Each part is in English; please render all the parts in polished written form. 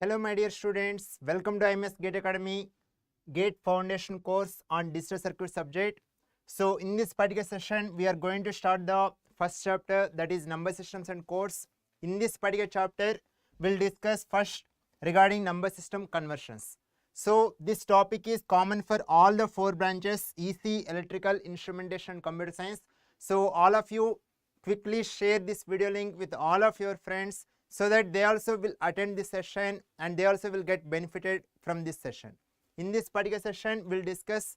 Hello my dear students, welcome to IMS GATE Academy GATE Foundation course on digital circuit subject. So in this particular session we are going to start the first chapter, that is number systems and codes. In this particular chapter we'll discuss first regarding number system conversions. So this topic is common for all the 4 branches: EC, electrical, instrumentation and computer science. So all of you quickly share this video link with all of your friends so that they also will attend this session and they also will get benefited from this session. In this particular session we'll discuss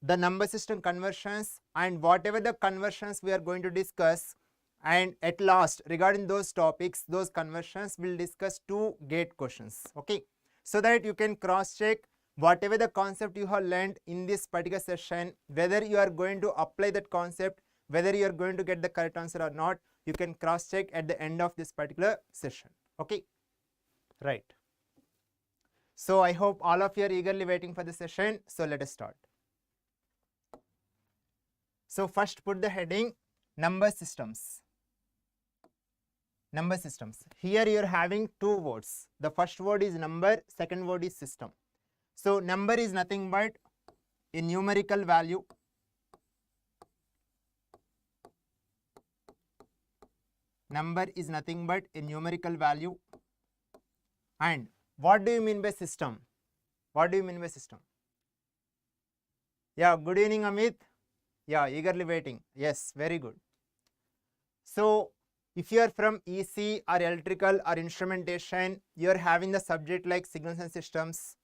the number system conversions and whatever the conversions we are going to discuss, and at last regarding those topics, those conversions, we'll discuss 2 gate questions. Okay, so that you can cross check whatever the concept you have learned in this particular session, whether you are going to apply that concept, whether you are going to get the correct answer or not. You can cross check at the end of this particular session. Okay, right. So I hope all of you are eagerly waiting for the session. So let us start. So first put the heading number systems. Number systems. Here you are having 2 words. The first word is number, second word is system. So number is nothing but a numerical value. Number is nothing but a numerical value. And what do you mean by system? What do you mean by system? Yeah, good evening Amit. Yeah, eagerly waiting. Yes, very good. So if you are from EC or electrical or instrumentation, you are having the subject like signals and systems,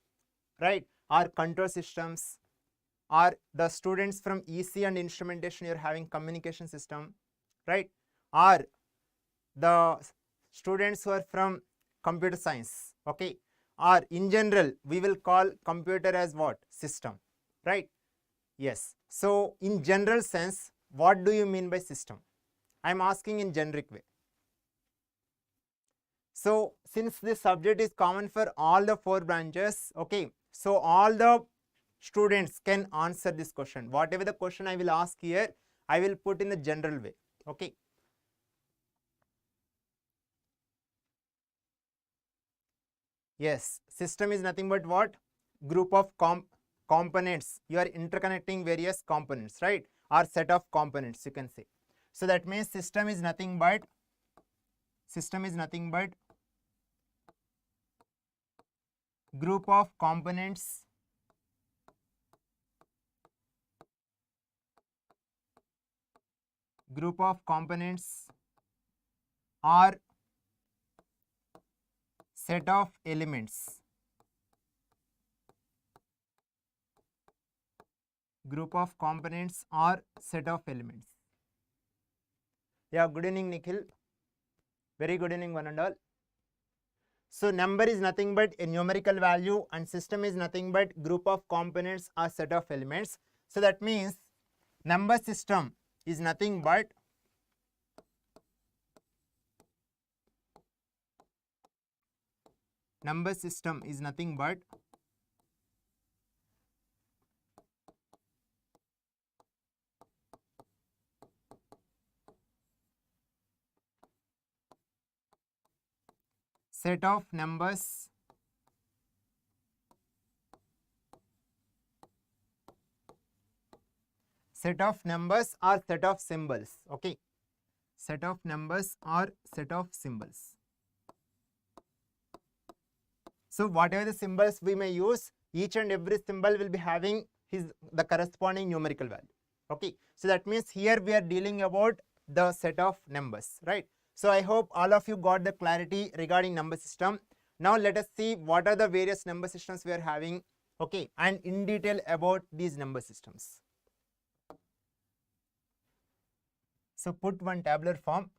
right? Or control systems. Or the students from EC and instrumentation, you are having communication system, right? Or the students who are from computer science, okay? Or in general, we will call computer as what? System, right? Yes. So in general sense, what do you mean by system? I am asking in generic way. So since this subject is common for all the 4 branches, okay, so all the students can answer this question. Whatever the question I will ask here, I will put in the general way. Okay. Yes, system is nothing but what? Group of components. You are interconnecting various components, right? Or set of components, you can say. So that means system is nothing but group of components or set of elements. Group of components or set of elements. Yeah, good evening Nikhil. Very good evening one and all. So number is nothing but a numerical value and system is nothing but group of components or set of elements. So that means number system is nothing but set of numbers or set of symbols. Okay, set of numbers or set of symbols. So whatever the symbols we may use, each and every symbol will be having the corresponding numerical value. Okay, so that means here we are dealing about the set of numbers, right? So I hope all of you got the clarity regarding number system. Now let us see what are the various number systems we are having, okay, and in detail about these number systems. So put one tabular form.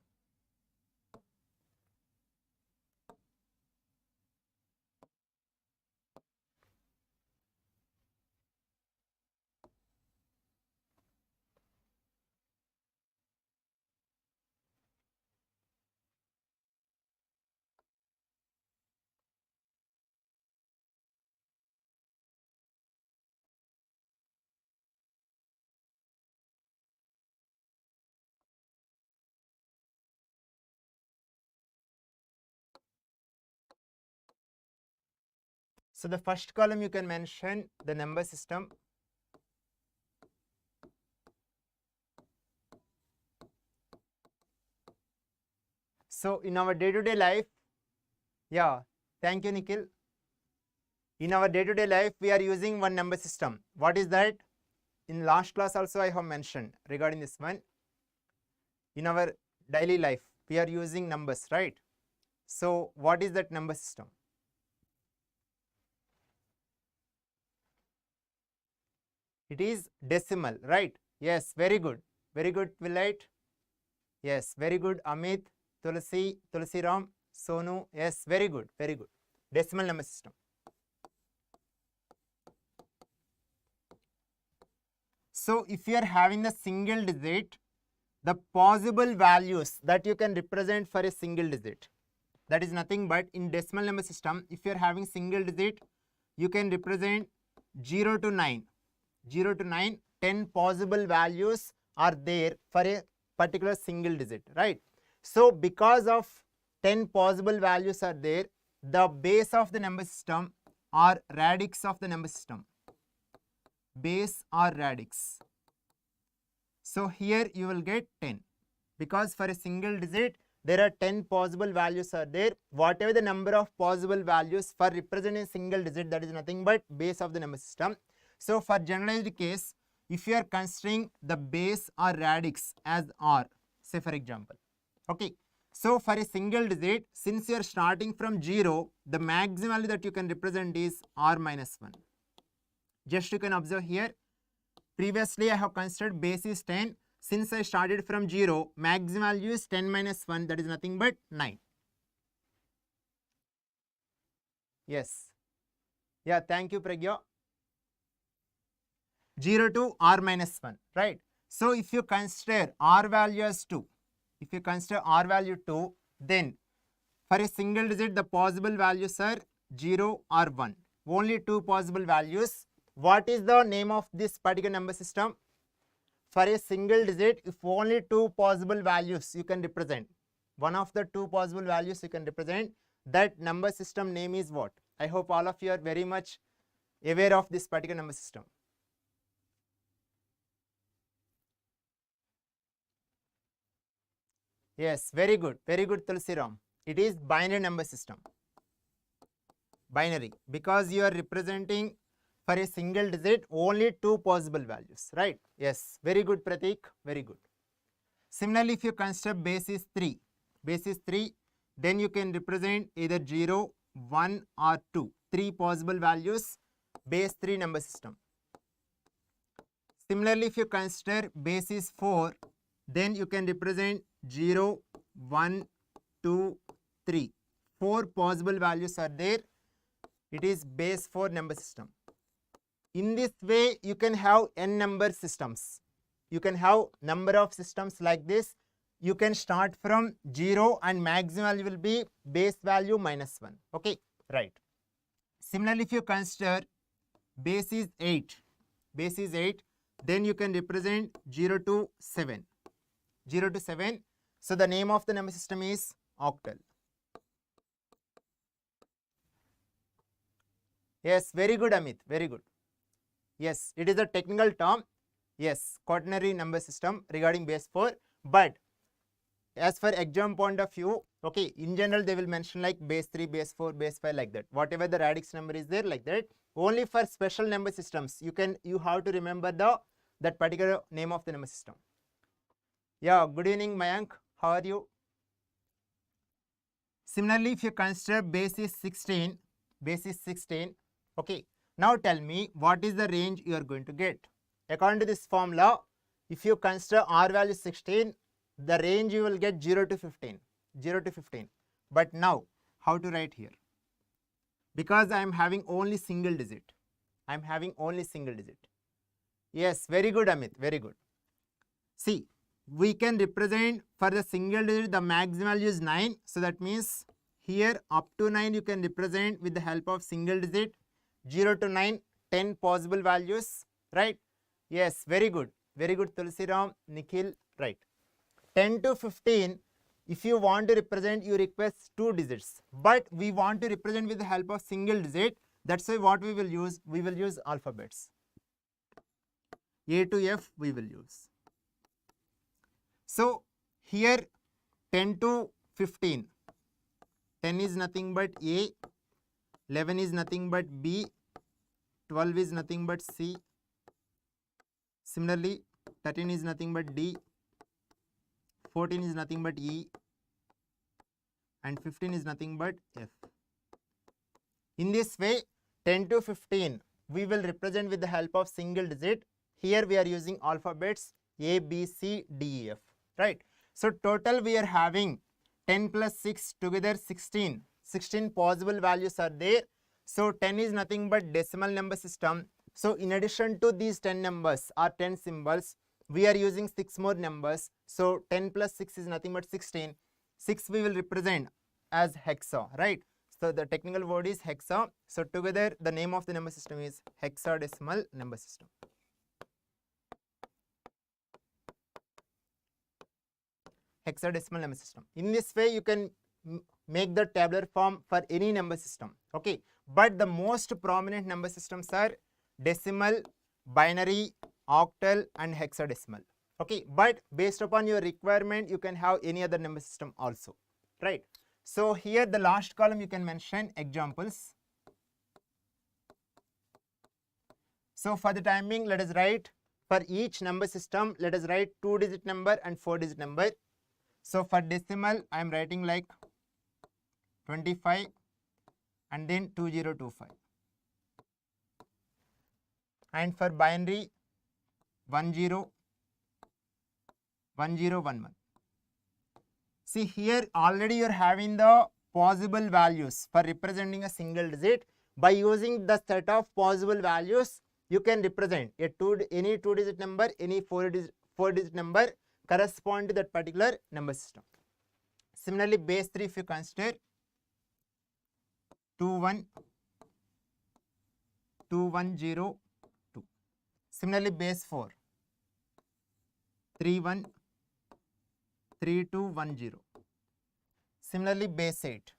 So the first column you can mention the number system. So in our day-to-day life, yeah, thank you, Nikhil. In our day-to-day life, we are using one number system. What is that? In last class also I have mentioned regarding this one. In our daily life, we are using numbers, right? So what is that number system? It is decimal, right? Yes, very good. Very good, Willite. Yes, very good, Amit, Tulsi, Tulsiram, Sonu. Yes, very good, very good. Decimal number system. So if you are having the single digit, the possible values that you can represent for a single digit, that is nothing but in decimal number system, if you are having single digit, you can represent 0 to 9. 0 to 9, 10 possible values are there for a particular single digit, right? So because of 10 possible values are there, the base of the number system or radix of the number system, base or radix. So here you will get 10, because for a single digit there are 10 possible values are there. Whatever the number of possible values for representing a single digit, that is nothing but base of the number system. So for generalized case, if you are considering the base or radix as r, say for example, okay. So for a single digit, since you are starting from 0, the maximum value that you can represent is r minus 1. Just you can observe here, previously I have considered base is 10. Since I started from 0, maximum value is 10 minus 1, that is nothing but 9. Yes. Yeah, thank you, Pragya. 0 to r minus 1, right? So if you consider r value as 2, if you consider r value 2, then for a single digit, the possible values are 0 or 1. Only 2 possible values. What is the name of this particular number system? For a single digit, if only 2 possible values you can represent, one of the 2 possible values you can represent, that number system name is what? I hope all of you are very much aware of this particular number system. Yes, very good, Tulsiram. It is binary number system. Binary, because you are representing for a single digit only 2 possible values, right? Yes, very good, Pratik, very good. Similarly, if you consider base is 3, then you can represent either 0, 1 or 2, 3 possible values, base 3 number system. Similarly, if you consider base is 4, then you can represent 0, 1, 2, 3. 4 possible values are there. It is base 4 number system. In this way, you can have n number systems. You can have number of systems like this. You can start from 0 and maximum value will be base value minus 1. Okay, right. Similarly, if you consider base is 8, then you can represent 0 to 7. 0 to 7. So the name of the number system is octal. Yes, very good, Amit, very good. Yes, it is a technical term. Yes, quaternary number system regarding base 4. But as for exam point of view, okay, in general they will mention like base 3, base 4, base 5 like that. Whatever the radix number is there like that. Only for special number systems, you have to remember that particular name of the number system. Yeah, good evening, Mayank. How are you? Similarly, if you consider base is 16, okay. Now tell me what is the range you are going to get. According to this formula, if you consider r value 16, the range you will get 0 to 15. But now, how to write here? Because I am having only single digit. Yes, very good, Amit, very good. See, we can represent for the single digit, the maximum value is 9. So that means here up to 9 you can represent with the help of single digit. 0 to 9, 10 possible values, right? Yes, very good, Tulsiram, Nikhil, right. 10 to 15, if you want to represent, you request 2 digits. But we want to represent with the help of single digit. That's why what we will use alphabets. A to F we will use. So here 10 to 15. 10 is nothing but A, 11 is nothing but B, 12 is nothing but C. Similarly, 13 is nothing but D, 14 is nothing but E, and 15 is nothing but F. In this way, 10 to 15 we will represent with the help of single digit. Here we are using alphabets A, B, C, D, E, F, right? So total we are having 10 plus 6 together 16. 16 possible values are there. So 10 is nothing but decimal number system. So in addition to these 10 numbers or 10 symbols, we are using 6 more numbers. So 10 plus 6 is nothing but 16. 6 we will represent as hexa, right? So the technical word is hexa. So together the name of the number system is hexadecimal number system. Hexadecimal number system. In this way you can make the tabular form for any number system, okay? But the most prominent number systems are decimal, binary, octal and hexadecimal, okay? But based upon your requirement you can have any other number system also, right? So here the last column you can mention examples. So for the time being, let us write for each number system, let us write 2-digit number and 4-digit number. So for decimal, I am writing like 25 and then 2025. And for binary, 101011. See here already you are having the possible values for representing a single digit. By using the set of possible values, you can represent any 2-digit number, any 4-digit number correspond to that particular number system. Similarly, base 3 if you consider 212102. Similarly, base 4 313210. Similarly, base 8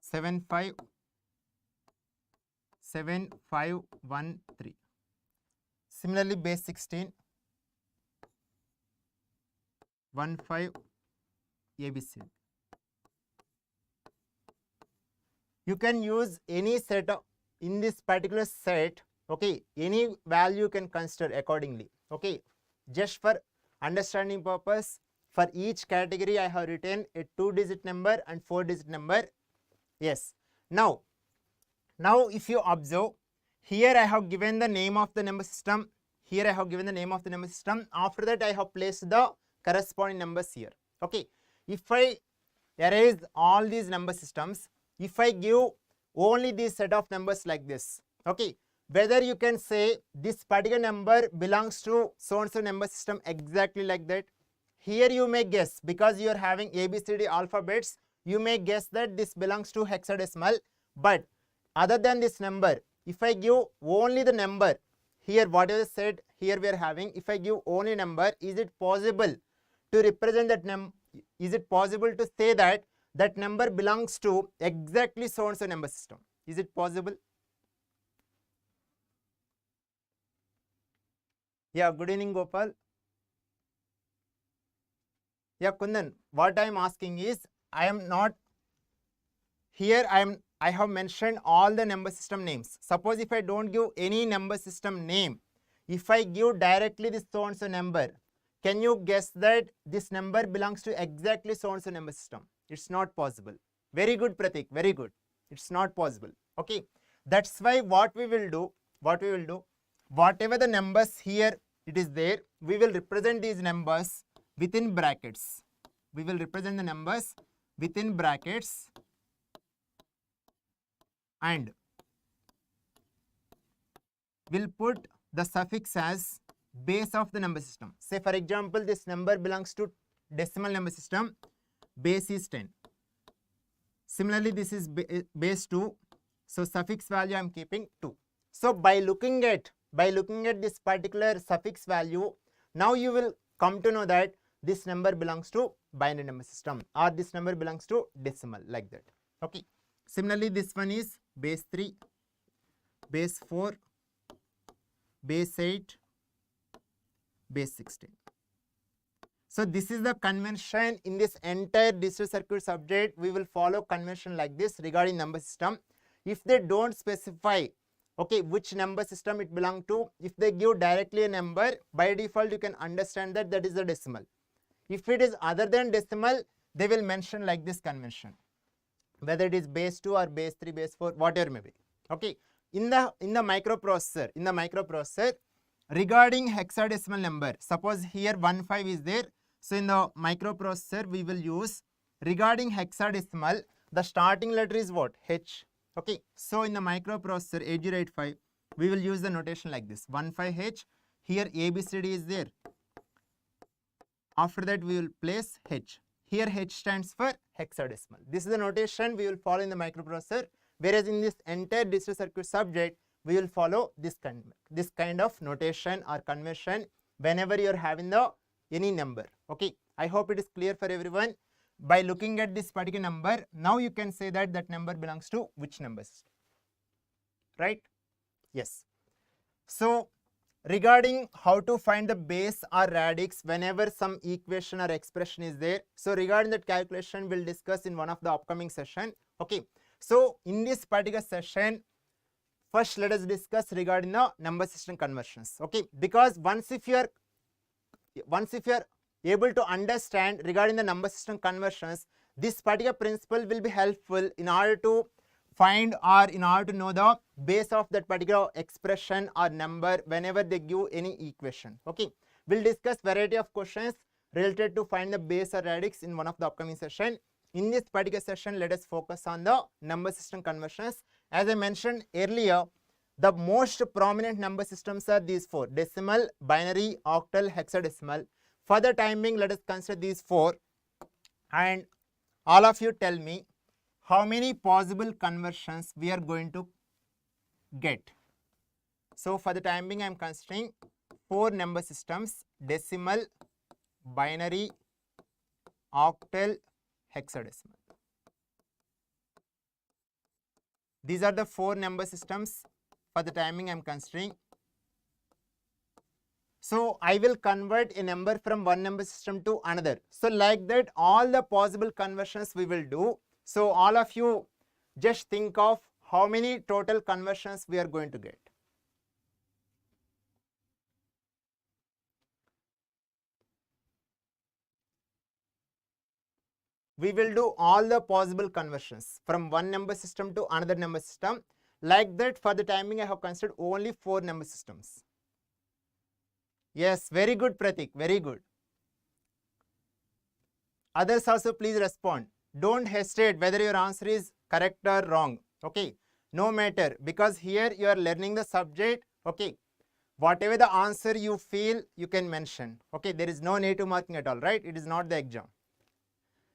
757513. Similarly, base 16 15 ABC. You can use any set of in this particular set, okay, any value you can consider accordingly, okay? Just for understanding purpose, for each category I have written a 2-digit number and 4-digit number. Yes. Now if you observe, here I have given the name of the number system. Here I have given the name of the number system. After that I have placed the corresponding numbers here, okay? If I erase all these number systems, if I give only this set of numbers like this, okay, whether you can say this particular number belongs to so and so number system exactly like that. Here you may guess, because you are having ABCD alphabets, you may guess that this belongs to hexadecimal. But other than this number, if I give only the number, here whatever said here we are having, if I give only number, is it possible to represent that is it possible to say that that number belongs to exactly so and so number system? Is it possible? Yeah, good evening Gopal. Yeah, Kundan, what I am asking is, I am not here, I have mentioned all the number system names. Suppose if I don't give any number system name, if I give directly this so and so number, can you guess that this number belongs to exactly so and so number system? It's not possible. Very good Pratik, very good. It's not possible, okay? That's why what we will do, whatever the numbers here it is there, we will represent these numbers within brackets. We will represent the numbers within brackets and will put the suffix as base of the number system. Say for example, this number belongs to decimal number system, base is 10. Similarly, this is base 2, so suffix value I am keeping 2. So by looking at this particular suffix value, now you will come to know that this number belongs to binary number system or this number belongs to decimal, like that, okay? Similarly, this one is base 3, base 4, base 8, base 16. So this is the convention in this entire digital circuit subject. We will follow convention like this regarding number system. If they don't specify, okay, which number system it belongs to, if they give directly a number, by default you can understand that that is the decimal. If it is other than decimal, they will mention like this convention, whether it is base 2 or base 3, base 4, whatever may be. Okay, in the microprocessor, regarding hexadecimal number, suppose here 15 is there. So in the microprocessor, we will use regarding hexadecimal, the starting letter is what? H. Okay, so in the microprocessor 8085, we will use the notation like this: 15H. Here ABCD is there. After that, we will place H. Here H stands for hexadecimal. This is the notation we will follow in the microprocessor. Whereas in this entire digital circuit subject, we will follow this kind of notation or convention whenever you are having the any number. Okay, I hope it is clear for everyone. By looking at this particular number, now you can say that that number belongs to which number system, right? Yes. So regarding how to find the base or radix whenever some equation or expression is there, so regarding that calculation we'll discuss in one of the upcoming session. Okay, so in this particular session, first let us discuss regarding the number system conversions. Okay, because once if you are able to understand regarding the number system conversions, this particular principle will be helpful in order to find or in order to know the base of that particular expression or number whenever they give any equation. Okay, we'll discuss variety of questions related to find the base or radix in one of the upcoming session. In this particular session, let us focus on the number system conversions. As I mentioned earlier, the most prominent number systems are these four: decimal, binary, octal, hexadecimal. For the time being, let us consider these four, and all of you tell me how many possible conversions we are going to get. So for the time being, I am considering four number systems: decimal, binary, octal, hexadecimal. These are the four number systems for the timing I am considering. So I will convert a number from one number system to another. So like that, all the possible conversions we will do. So all of you just think of how many total conversions we are going to get. We will do all the possible conversions from one number system to another number system. Like that, for the timing I have considered only four number systems. Yes, very good Pratik, very good. Others also please respond. Don't hesitate whether your answer is correct or wrong. Okay, no matter, because here you are learning the subject. Okay, whatever the answer you feel, you can mention. Okay, there is no native marking at all, right? It is not the exam.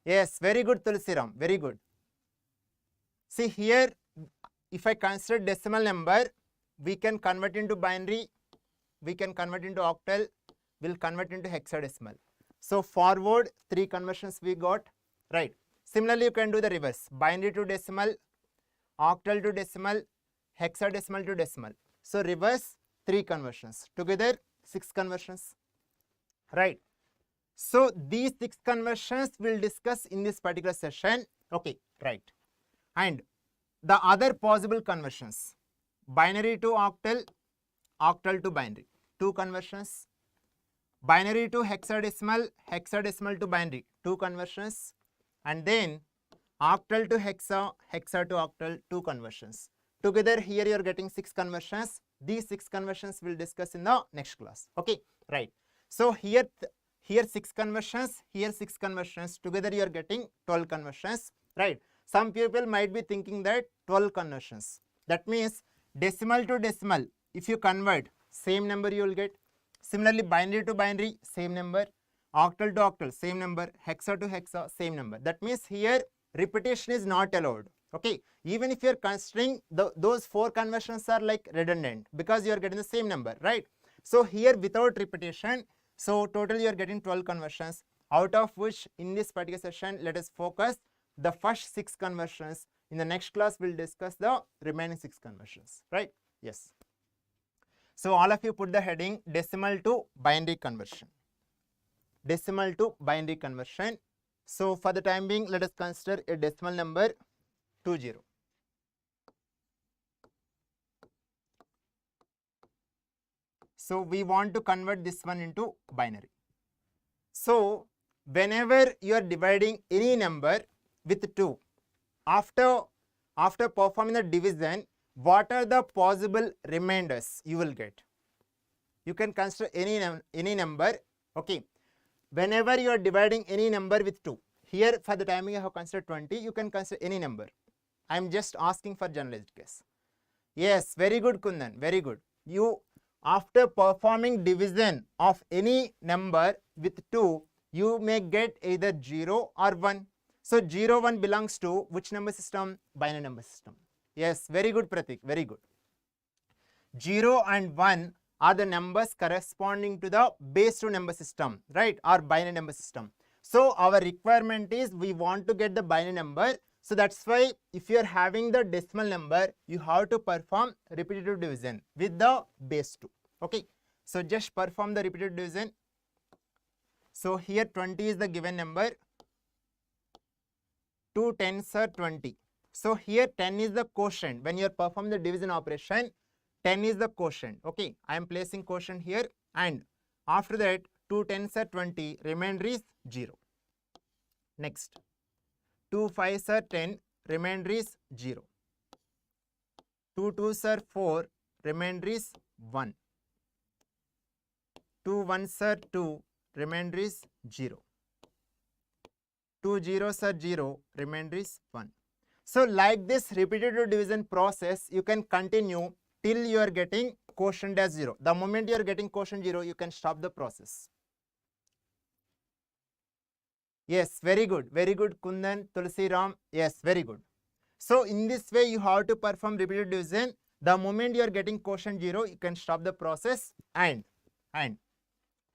Yes, very good Tulsiram, very good. See here, if I consider decimal number, we can convert into binary, we can convert into octal, we'll convert into hexadecimal. So forward, three conversions we got, right? Similarly, you can do the reverse: binary to decimal, octal to decimal, hexadecimal to decimal. So reverse, three conversions. Together, 6 conversions, right? So these 6 conversions we'll discuss in this particular session. Okay, right. And the other possible conversions: binary to octal, octal to binary, 2 conversions. Binary to hexadecimal, hexadecimal to binary, 2 conversions. And then octal to hexa, hexa to octal, 2 conversions. Together here you are getting 6 conversions. These 6 conversions we'll discuss in the next class. Okay, right. So here 6 conversions, here 6 conversions. Together you are getting 12 conversions, right? Some people might be thinking that 12 conversions. That means decimal to decimal, if you convert, same number you will get. Similarly, binary to binary, same number. Octal to octal, same number. Hexa to hexa, same number. That means here repetition is not allowed. Okay, even if you are considering those 4 conversions are like redundant because you are getting the same number, right? So here without repetition, so total you are getting 12 conversions, out of which in this particular session let us focus the first 6 conversions In the next class, we'll discuss the remaining 6 conversions, right? Yes. So all of you put the heading decimal to binary conversion. Decimal to binary conversion. So for the time being, let us consider a decimal number 20. So we want to convert this one into binary. So whenever you are dividing any number with 2, after performing the division, what are the possible remainders you will get? You can consider any number, okay. Whenever you are dividing any number with 2, here for the timing I have considered 20, you can consider any number. I am just asking for generalized case. Yes, very good Kundan, very good. You, after performing division of any number with 2, you may get either 0 or 1. So 0, 1 belongs to which number system? Binary number system. Yes, very good Pratik, very good. 0 and 1 are the numbers corresponding to the base 2 number system, right, or binary number system. So our requirement is we want to get the binary number. So that's why if you are having the decimal number, you have to perform repetitive division with the base 2. Okay, so just perform the repetitive division. So here 20 is the given number. 2 tens are 20. So here 10 is the quotient. When you are performing the division operation, 10 is the quotient. Okay, I am placing quotient here, and after that 2 tens are 20, remainder is 0. Next, 2 5s are 10, remainder is 0. 2 2s are 4, remainder is 1. 2 1s are 2, remainder is 0. 2 zeros are 0, remainder is 1. So like this repetitive division process, you can continue till you are getting quotient as 0. The moment you are getting quotient 0, you can stop the process. Yes, very good Kundan, Tulsi Ram. Yes, very good. So in this way, you have to perform repetitive division. The moment you are getting quotient 0, you can stop the process, and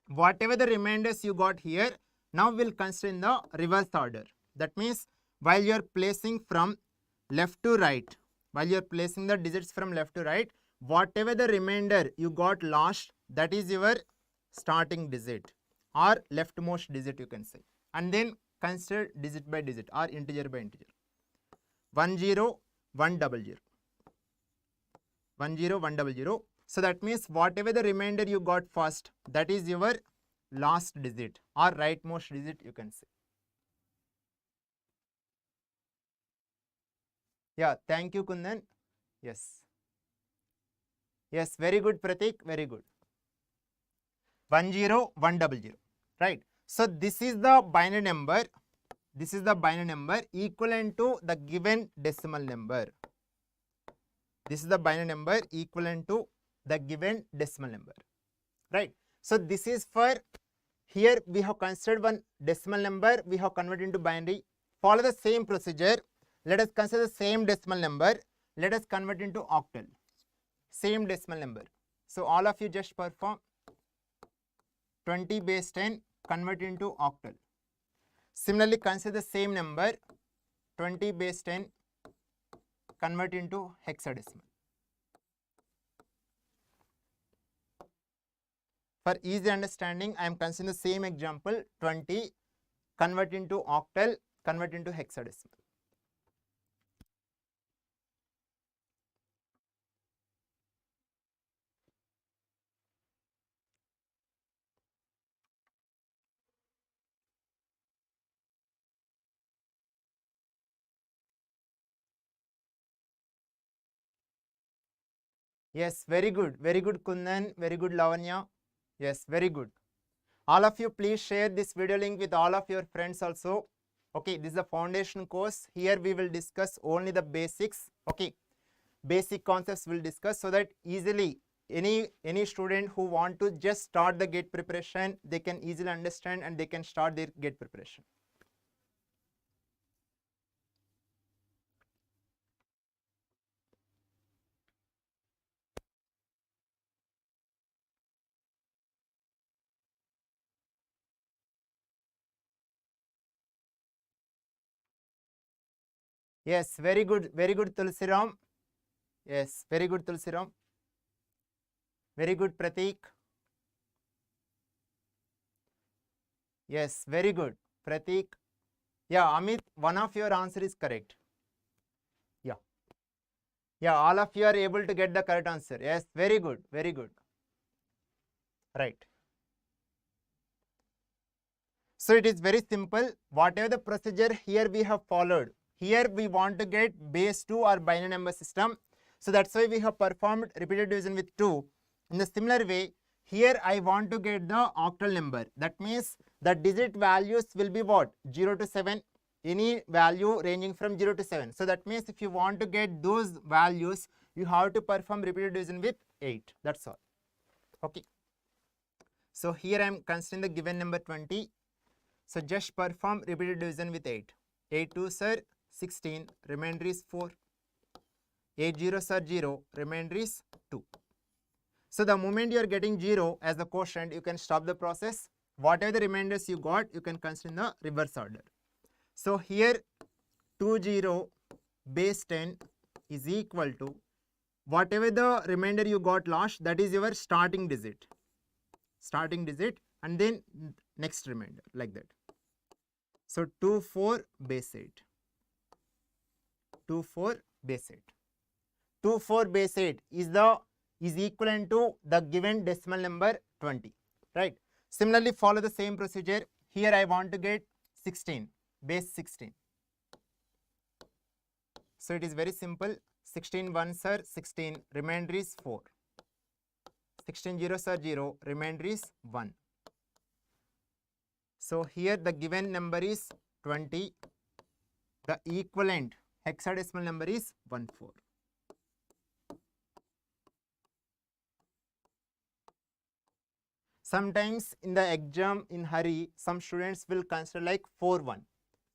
whatever the remainders you got here, now we'll consider in the reverse order. That means while you are placing from left to right, while you are placing the digits from left to right, whatever the remainder you got last, that is your starting digit or leftmost digit, you can say, and then consider digit by digit or integer by integer. 1 0 1 0 0, 1 0 1 0 0. So that means whatever the remainder you got first, that is your last digit or rightmost digit, you can say. Yeah, thank you Kundan. Yes, yes, very good Pratik, very good. 1 0 1 0 0, right? So this is the binary number. This is the binary number equivalent to the given decimal number. This is the binary number equivalent to the given decimal number, right? So this is for, here we have considered one decimal number, we have converted into binary. Follow the same procedure. Let us consider the same decimal number. Let us convert into octal. Same decimal number. So all of you just perform 20 base 10, convert into octal. Similarly, consider the same number 20 base 10, convert into hexadecimal. For easy understanding, I am considering the same example 20, convert into octal, convert into hexadecimal. Yes, very good Kundan, very good Lavanya. Yes, very good. All of you please share this video link with all of your friends also. Okay, this is the foundation course. Here we will discuss only the basics. Okay, basic concepts we'll discuss, so that easily any student who want to just start the GATE preparation, they can easily understand and they can start their GATE preparation. Yes, very good Tulsiram. Yes, very good Tulsiram. Very good Pratik. Yes, very good Pratik. Yeah, Amit, one of your answer is correct. Yeah. Yeah, all of you are able to get the correct answer. Yes, very good, very good. Right. So it is very simple. Whatever the procedure here we have followed, here we want to get base 2 or binary number system. So that's why we have performed repeated division with 2. In the similar way, here I want to get the octal number. That means the digit values will be what? 0 to 7. Any value ranging from 0 to 7. So that means if you want to get those values, you have to perform repeated division with 8. That's all. Okay. So here I am considering the given number 20. So just perform repeated division with 8. 8 2s are 16, remainder is 4. 8 zeros are 0, remainder is 2. So the moment you are getting 0 as the quotient, you can stop the process. Whatever the remainders you got, you can consider in the reverse order. So here 20 base 10 is equal to whatever the remainder you got last, that is your starting digit. Starting digit and then next remainder like that. So 24 base 8. 24 base 8. 24 base 8 is equivalent to the given decimal number 20. Right. Similarly, follow the same procedure. Here I want to get 16, base 16. So it is very simple. 16 ones are 16, remainder is 4. 16 zeros are 0, remainder is 1. So here the given number is 20. The equivalent hexadecimal number is 14. Sometimes in the exam in hurry, some students will consider like 4-1.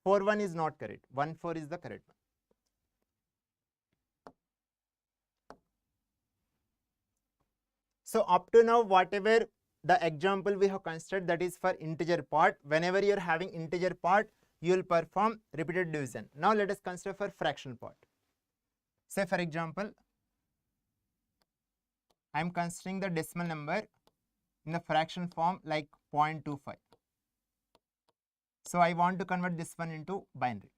4-1 is not correct. 1-4 is the correct one. So up to now, whatever the example we have considered, that is for integer part. Whenever you are having integer part, you will perform repeated division. Now let us consider for fractional part. Say for example, I am considering the decimal number in the fraction form like 0.25. So I want to convert this one into binary.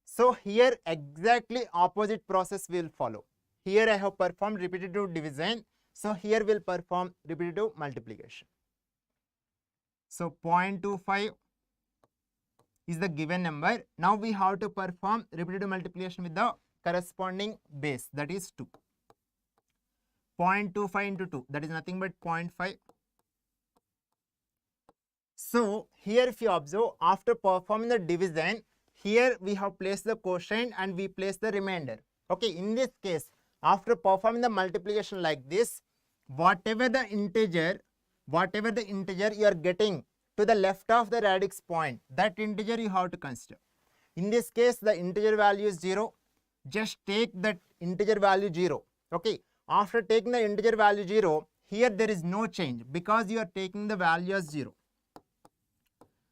So here exactly opposite process will follow. Here I have performed repetitive division. So here we'll perform repetitive multiplication. So 0.25 is the given number. Now we have to perform repetitive multiplication with the corresponding base, that is 2. 0.25 into 2, that is nothing but 0.5. So here if you observe, after performing the division, here we have placed the quotient and we place the remainder. Okay, in this case, after performing the multiplication like this, whatever the integer you are getting to the left of the radix point, that integer you have to consider. In this case, the integer value is 0. Just take that integer value 0. Okay, after taking the integer value 0, here there is no change because you are taking the value as 0.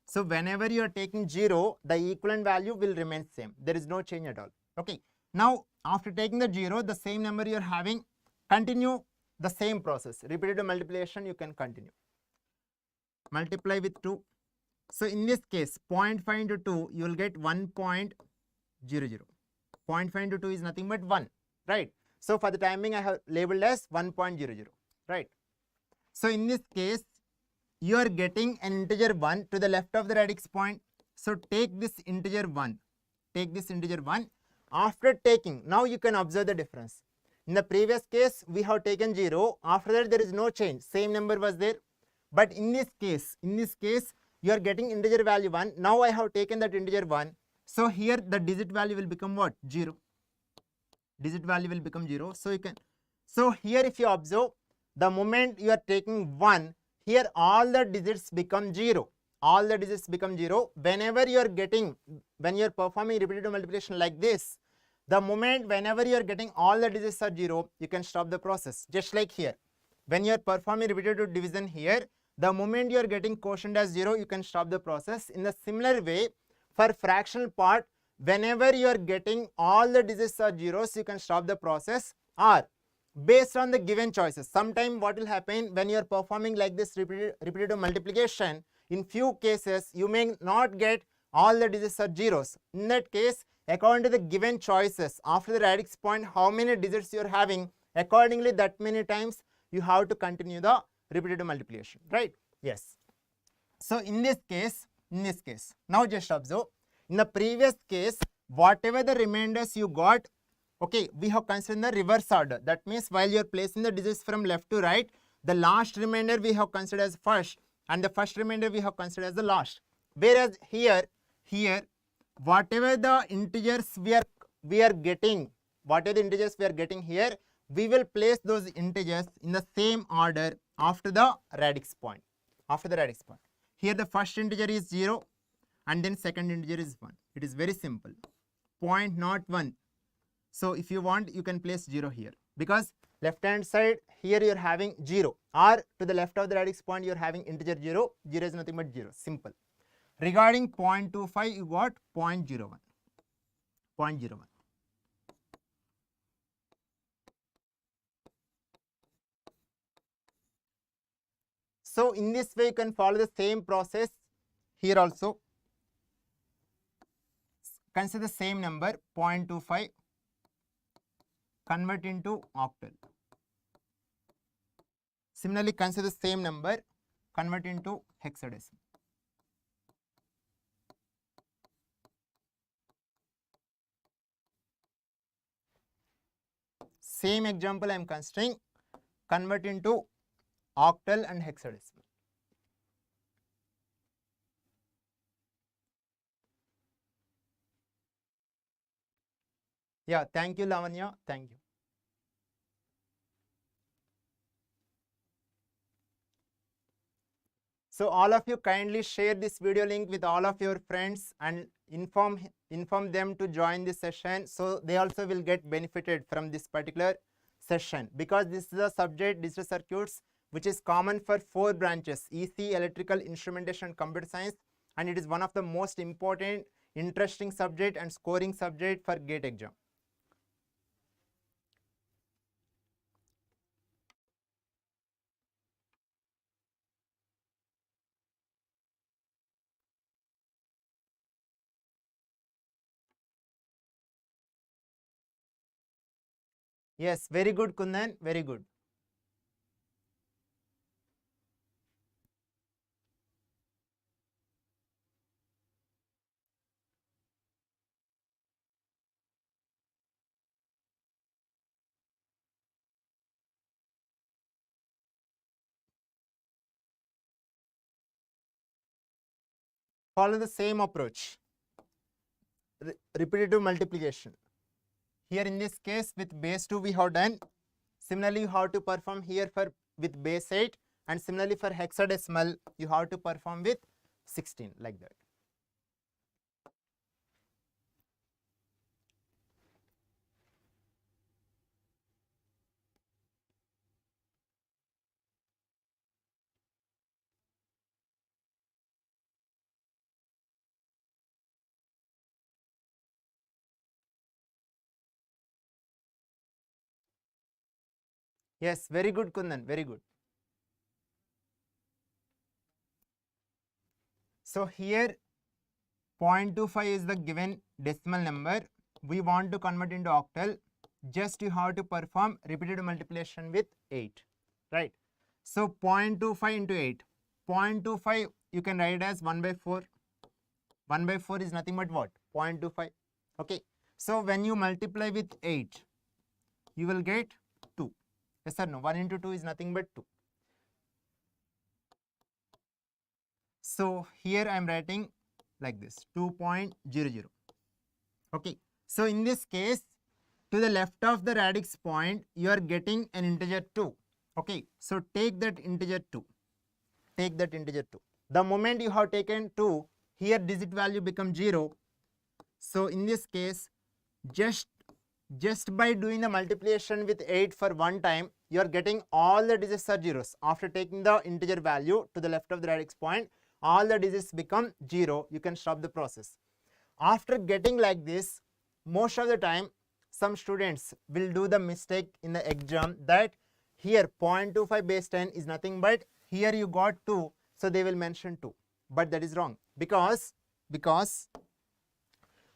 So whenever you are taking 0, the equivalent value will remain same. There is no change at all. Okay. Now after taking the 0, the same number you are having, continue the same process. Repetitive multiplication you can continue. Multiply with 2. So in this case, 0.5 into 2, you will get 1.00. 0.5 into 2 is nothing but 1. Right. So for the timing I have labeled as 1.00. Right. So in this case, you are getting an integer 1 to the left of the radix point. So take this integer 1. Take this integer 1. After taking, now you can observe the difference. In the previous case, we have taken 0. After that, there is no change. Same number was there. But in this case, you are getting integer value 1. Now I have taken that integer 1. So here the digit value will become what? 0. Digit value will become 0. So you can. So here if you observe, the moment you are taking 1, here all the digits become 0. All the digits become 0. Whenever you are getting, when you are performing repetitive multiplication like this, the moment whenever you are getting all the digits are 0, you can stop the process. Just like here. When you are performing repetitive division here, the moment you are getting quotient as 0, you can stop the process. In the similar way, for fractional part, whenever you are getting all the digits are zeros, you can stop the process, or based on the given choices. Sometime what will happen when you are performing like this repetitive multiplication, in few cases you may not get all the digits are zeros. In that case, according to the given choices, after the radix point, how many digits you are having, accordingly that many times you have to continue the repetitive multiplication, right? Yes. So in this case, now just observe, in the previous case, whatever the remainders you got, okay, we have considered the reverse order. That means while you are placing the digits from left to right, the last remainder we have considered as first, and the first remainder we have considered as the last. Whereas here, whatever the integers we are getting, here, we will place those integers in the same order after the radix point. Here the first integer is 0 and then second integer is 1. It is very simple. Point not 1. So if you want, you can place 0 here, because left hand side here you are having 0, or to the left of the radix point you are having integer 0. 0 is nothing but 0. Simple. Regarding 0.25, you got 0.01. So in this way you can follow the same process here also. Consider the same number 0.25, convert into octal. Similarly, consider the same number, convert into hexadecimal. Same example I am considering, convert into octal and hexadecimal. Yeah, thank you, Lavanya. Thank you. So all of you kindly share this video link with all of your friends and inform them to join this session, so they also will get benefited from this particular session, because this is a subject, digital circuits, which is common for 4 branches: EC, electrical, instrumentation, computer science, and it is one of the most important, interesting subject and scoring subject for GATE exam. Yes, very good, Kundan, very good. Follow the same approach, repetitive multiplication. Here in this case with base 2 we have done. Similarly, you have to perform here for with base 8, and similarly for hexadecimal you have to perform with 16, like that. Yes, very good, Kundan, very good. So here 0.25 is the given decimal number. We want to convert into octal. Just you have to perform repetitive multiplication with 8, right? So 0.25 into 8. 0.25 you can write as 1 by 4. 1 by 4 is nothing but what? 0.25. Okay. So when you multiply with 8, you will get 2. Yes or no? 1 into 2 is nothing but 2. So here I am writing like this, 2.00. Okay. So in this case, to the left of the radix point, you are getting an integer 2. Okay. So take that integer 2. The moment you have taken 2, here digit value becomes 0. So in this case, just by doing the multiplication with 8 for one time, you are getting all the digits are zeros. After taking the integer value to the left of the radix point, all the digits become 0. You can stop the process. after getting like this, most of the time some students will do the mistake in the exam that here 0.25 base 10 is nothing but here you got 2, so they will mention 2, but that is wrong because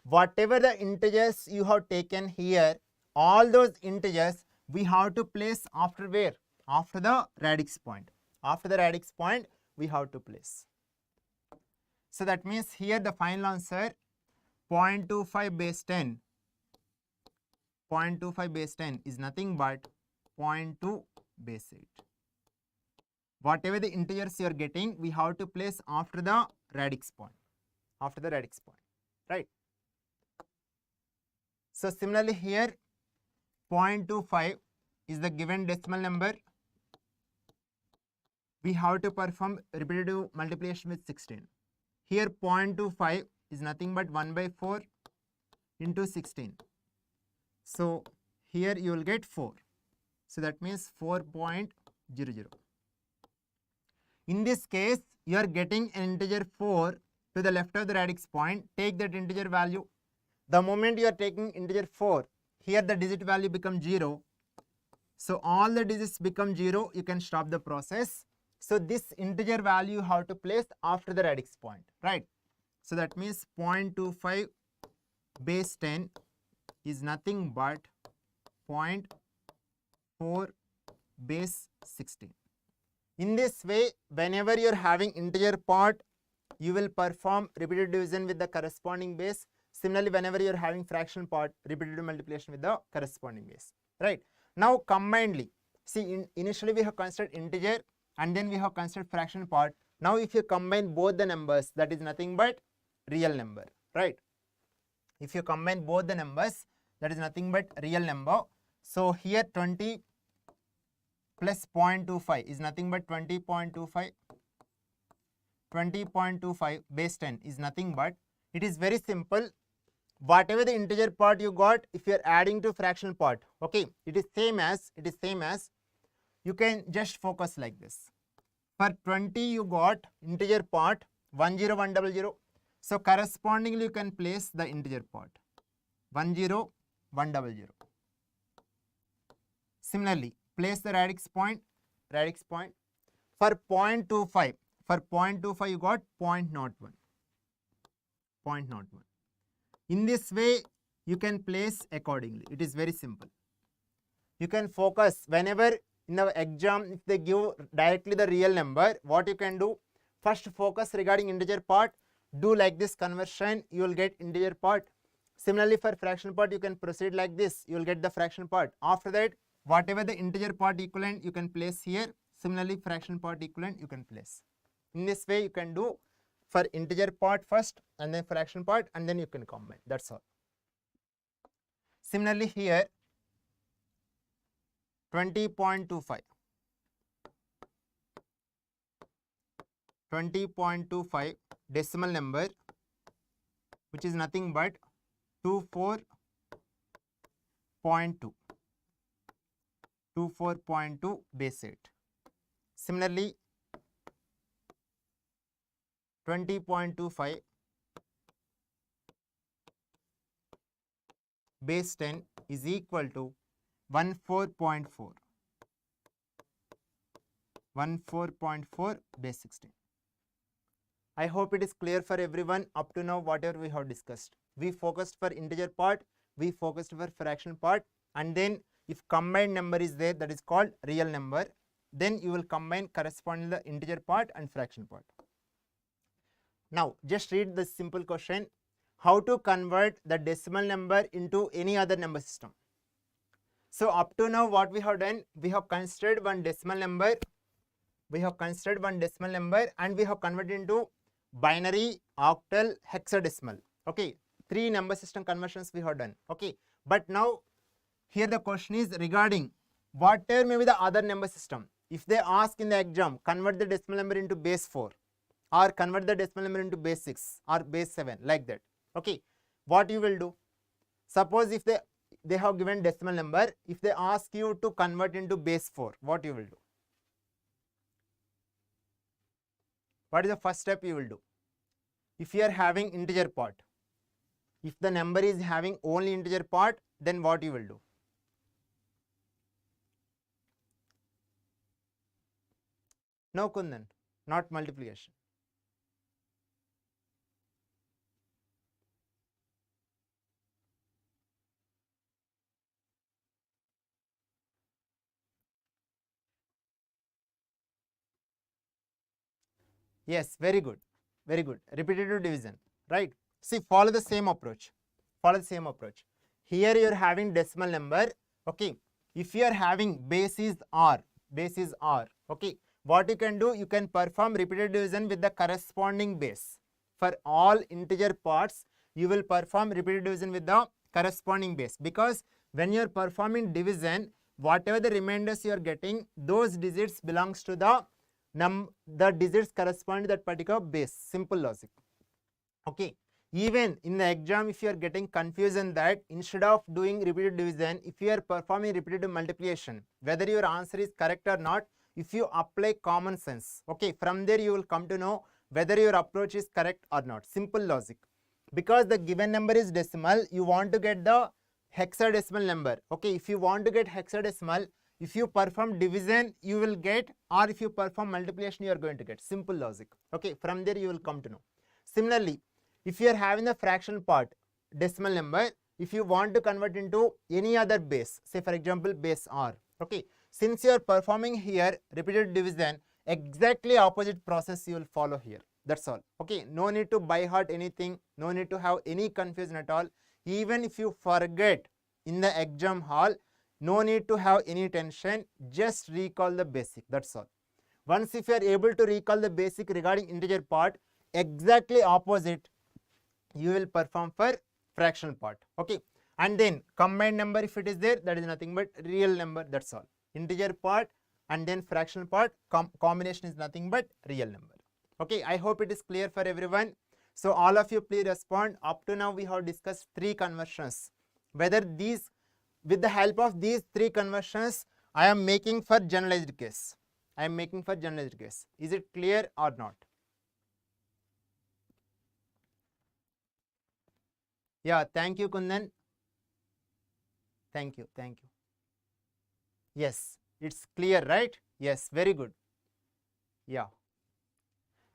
whatever the integers you have taken here, all those integers we have to place after where? After the radix point. After the radix point we have to place. So that means here the final answer 0.25 base 10, 0.25 base 10 is nothing but 0.2 base 8. Whatever the integers you are getting, we have to place after the radix point. After the radix point, right? So similarly here 0.25 is the given decimal number. We have to perform repetitive multiplication with 16. Here 0.25 is nothing but 1 by 4 into 16. So here you will get 4. So that means 4.00. In this case, you are getting an integer 4 to the left of the radix point. Take that integer value. The moment you are taking integer 4, here the digit value becomes 0. So all the digits become 0, you can stop the process. So this integer value you have to place after the radix point, right? So that means 0.25 base 10 is nothing but 0.4 base 16. In this way, whenever you are having integer part, you will perform repetitive division with the corresponding base. Similarly, whenever you are having fraction part, repetitive multiplication with the corresponding base, right? Now combinedly, see initially we have considered integer and then we have considered fraction part. Now if you combine both the numbers, that is nothing but real number, right? If you combine both the numbers, that is nothing but real number. So here 20 plus 0.25 is nothing but 20.25. 20.25 base 10 is nothing but, it is very simple. Whatever the integer part you got, if you are adding to fractional part, okay, it is same as, you can just focus like this. For 20 you got integer part 10100. So correspondingly you can place the integer part 10100. Similarly, place the radix point. For 0.25, you got 0.01. In this way, you can place accordingly. It is very simple. You can focus whenever in the exam, if they give directly the real number, what you can do, first focus regarding integer part, do like this conversion, you will get integer part. Similarly, for fraction part, you can proceed like this, you will get the fraction part. After that, whatever the integer part equivalent, you can place here. Similarly, fraction part equivalent, you can place. In this way, you can do for integer part first and then fraction part, and then you can combine. That's all. Similarly, here 20.25. 20.25 decimal number, which is nothing but 24.2. 24.2 base 8. Similarly, 20.25 base 10 is equal to 14.4. 14.4 base 16. I hope it is clear for everyone up to now whatever we have discussed. We focused for integer part, we focused for fraction part, and then if combined number is there, that is called real number, then you will combine corresponding the integer part and fraction part. Now just read this simple question. How to convert the decimal number into any other number system? So up to now what we have done, we have considered one decimal number, and we have converted into binary, octal, hexadecimal. Okay, 3 number system conversions we have done. Okay, but now here the question is regarding whatever may be the other number system. If they ask in the exam, convert the decimal number into base 4 or convert the decimal number into base 6 or base 7, like that. Okay, what you will do? Suppose if they have given decimal number, if they ask you to convert into base 4, what you will do? What is the first step you will do? If you are having integer part, If the number is having only integer part, then what you will do? No, Kundan, not multiplication. Yes, very good. Very good. Repetitive division, right? See, follow the same approach. Follow the same approach. Here you are having decimal number. Okay. If you are having base is R, okay. What you can do, you can perform repetitive division with the corresponding base. For all integer parts, you will perform repetitive division with the corresponding base, because when you are performing division, whatever the remainders you are getting, those digits belongs to the digits correspond to that particular base. Simple logic. Okay. Even in the exam, if you are getting confusion that instead of doing repeated division, if you are performing repetitive multiplication, whether your answer is correct or not, if you apply common sense, okay, from there you will come to know whether your approach is correct or not. Simple logic. Because the given number is decimal, you want to get the hexadecimal number. Okay, if you want to get hexadecimal, if you perform division, you will get, or if you perform multiplication, you are going to get. Simple logic. Okay, from there you will come to know. Similarly, if you are having the fraction part, decimal number, if you want to convert into any other base, say for example base R, okay, since you are performing here repeated division, exactly opposite process you will follow here. That's all. Okay, no need to by heart anything, no need to have any confusion at all. Even if you forget in the exam hall, no need to have any tension, just recall the basic, that's all. Once if you are able to recall the basic regarding integer part, exactly opposite you will perform for fractional part. Okay, and then combined number, if it is there, that is nothing but real number, that's all. Integer part and then fractional part, combination is nothing but real number. Okay, I hope it is clear for everyone. So all of you please respond. Up to now we have discussed 3 conversions. Whether these, with the help of these 3 conversions, I am making for generalized case. I am making for generalized case. Is it clear or not? Yeah, thank you, Kundan. Thank you, thank you. Yes, it's clear, right? Yes, very good. Yeah.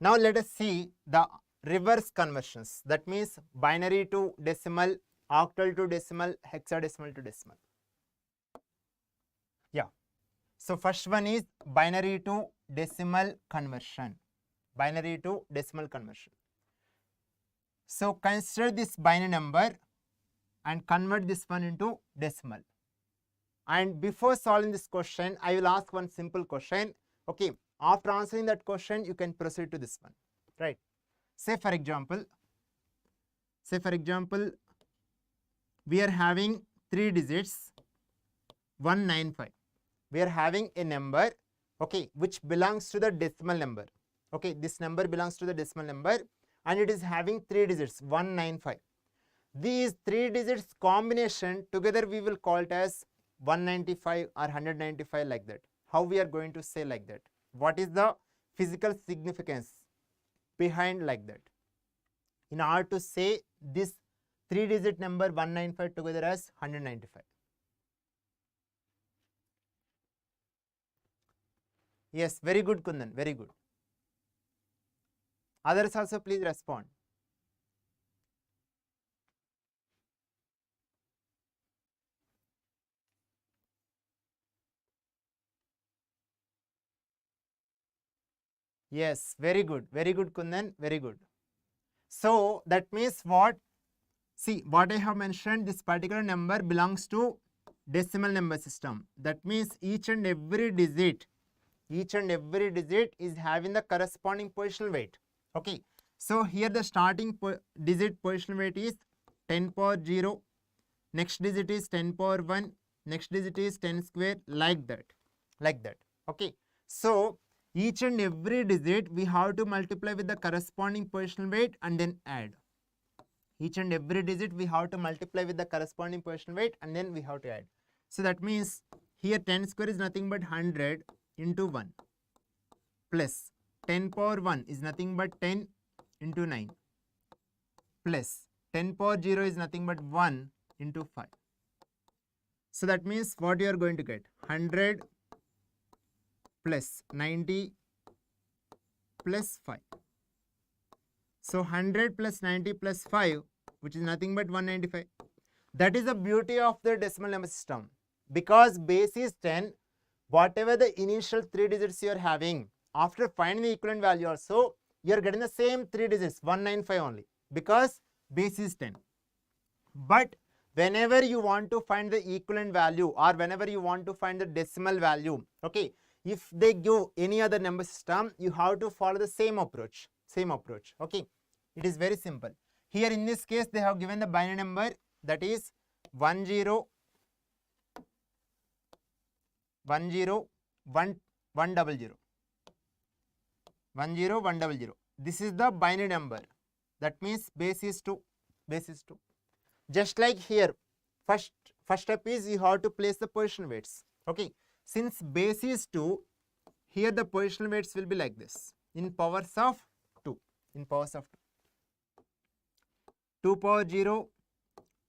Now let us see the reverse conversions. That means binary to decimal, octal to decimal, hexadecimal to decimal. Yeah. So first one is binary to decimal conversion. Binary to decimal conversion. So consider this binary number and convert this one into decimal. And before solving this question, I will ask one simple question. Okay, after answering that question, you can proceed to this one, right? Say for example, we are having 3 digits, 195. We are having a number, okay, which belongs to the decimal number. Okay, this number belongs to the decimal number and it is having 3 digits, 195. These 3 digits combination together we will call it as 195 or 195, like that. How we are going to say like that? What is the physical significance behind like that? In order to say this 3-digit number 195 together as 195. Yes, very good, Kundan, very good. Others also please respond. Yes, very good, Kundan, very good. So that means what? See, what I have mentioned, this particular number belongs to decimal number system. That means each and every digit is having the corresponding positional weight. Okay, so here the starting digit positional weight is 10 power 0, next digit is 10 power 1, next digit is 10 square, like that. Okay, so each and every digit we have to multiply with the corresponding positional weight and then add. Each and every digit we have to multiply with the corresponding positional weight and then we have to add. So that means here 10 square is nothing but 100 into 1 plus 10 power 1 is nothing but 10 into 9 plus 10 power 0 is nothing but 1 into 5. So that means what you are going to get? 100 plus 90 plus 5. So 100 plus 90 plus 5, which is nothing but 195. That is the beauty of the decimal number system. Because base is 10, whatever the initial 3 digits you are having, after finding the equivalent value also, you are getting the same 3 digits, 195 only, because base is 10. But whenever you want to find the equivalent value, or whenever you want to find the decimal value, okay, if they give any other number system, you have to follow the same approach, okay. It is very simple. Here in this case, they have given the binary number, that is 10 10 1 100 10100. This is the binary number. That means base is 2. Just like here, first step is you have to place the position weights. Okay. Since base is 2, here the position weights will be like this, in powers of 2. 2 power 0,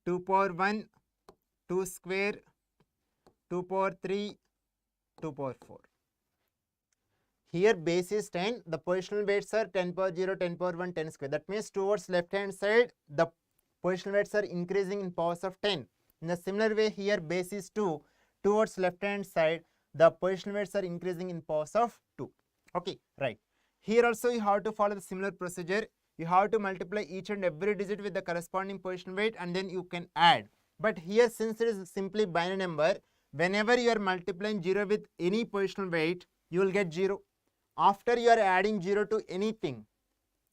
2 power 1, 2 square, 2 power 3, 2 power 4. Here base is 10, the positional weights are 10 power 0, 10 power 1, 10 square. That means towards left hand side, the positional weights are increasing in powers of 10. In a similar way, here base is 2, towards left hand side, the positional weights are increasing in powers of 2. Okay, right. Here also you have to follow the similar procedure. You have to multiply each and every digit with the corresponding positional weight, and then you can add. But here, since it is simply binary number, whenever you are multiplying 0 with any positional weight, you will get 0. After you are adding 0 to anything,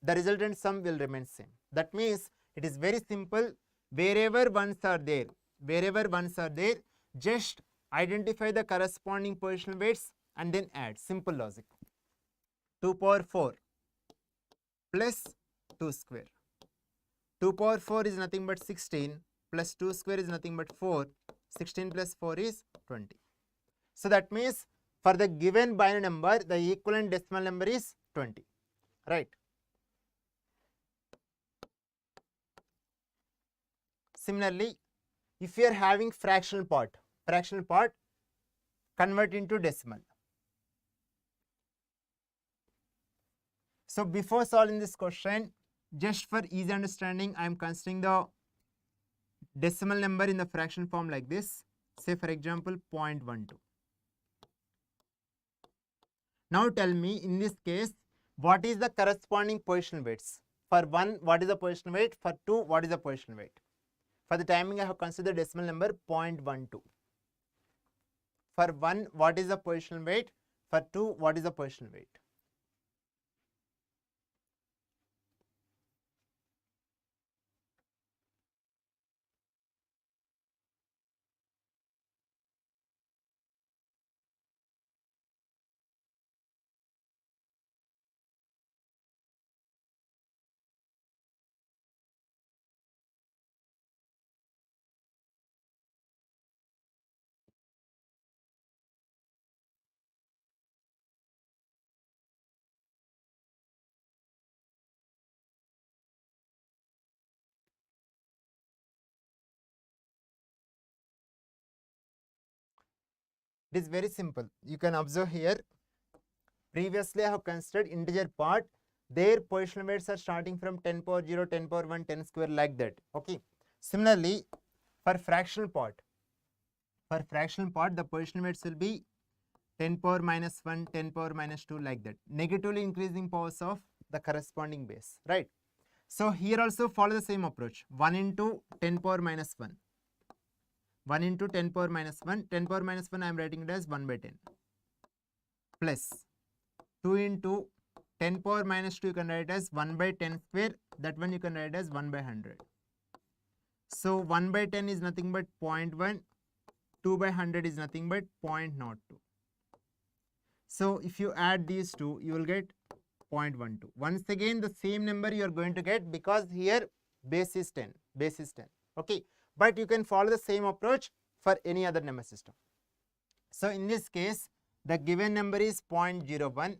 the resultant sum will remain same. That means it is very simple. Wherever ones are there, just identify the corresponding positional weights and then add. Simple logic. 2 power 4 plus 2 square. 2 power 4 is nothing but 16, plus 2 square is nothing but 4. 16 plus 4 is 20. So that means for the given binary number, the equivalent decimal number is 20. Right. Similarly, if you are having fractional part, convert into decimal. So before solving this question, just for easy understanding, I am considering the decimal number in the fraction form like this. Say for example 0.12. Now tell me, in this case, what is the corresponding positional weights? For 1, what is the positional weight? For 2, what is the positional weight? For the timing, I have considered decimal number 0.12. For 1, what is the positional weight? For 2, what is the positional weight? It is very simple. You can observe here. Previously, I have considered integer part. Their positional weights are starting from 10 power 0, 10 power 1, 10 square, like that. Okay. Similarly, for fractional part, the positional weights will be 10 power minus 1, 10 power minus 2, like that. Negatively increasing powers of the corresponding base. Right. So here also follow the same approach. 1 into 10 power minus 1. 1 into 10 power minus 1. 10 power minus 1, I am writing it as 1 by 10. Plus 2 into 10 power minus 2, you can write as 1 by 10 square. That one you can write as 1 by 100. So 1 by 10 is nothing but 0.1. 2 by 100 is nothing but 0.02. So if you add these two, you will get 0.12. Once again, the same number you are going to get, because here base is 10. Okay. But you can follow the same approach for any other number system. So in this case, the given number is 0.01.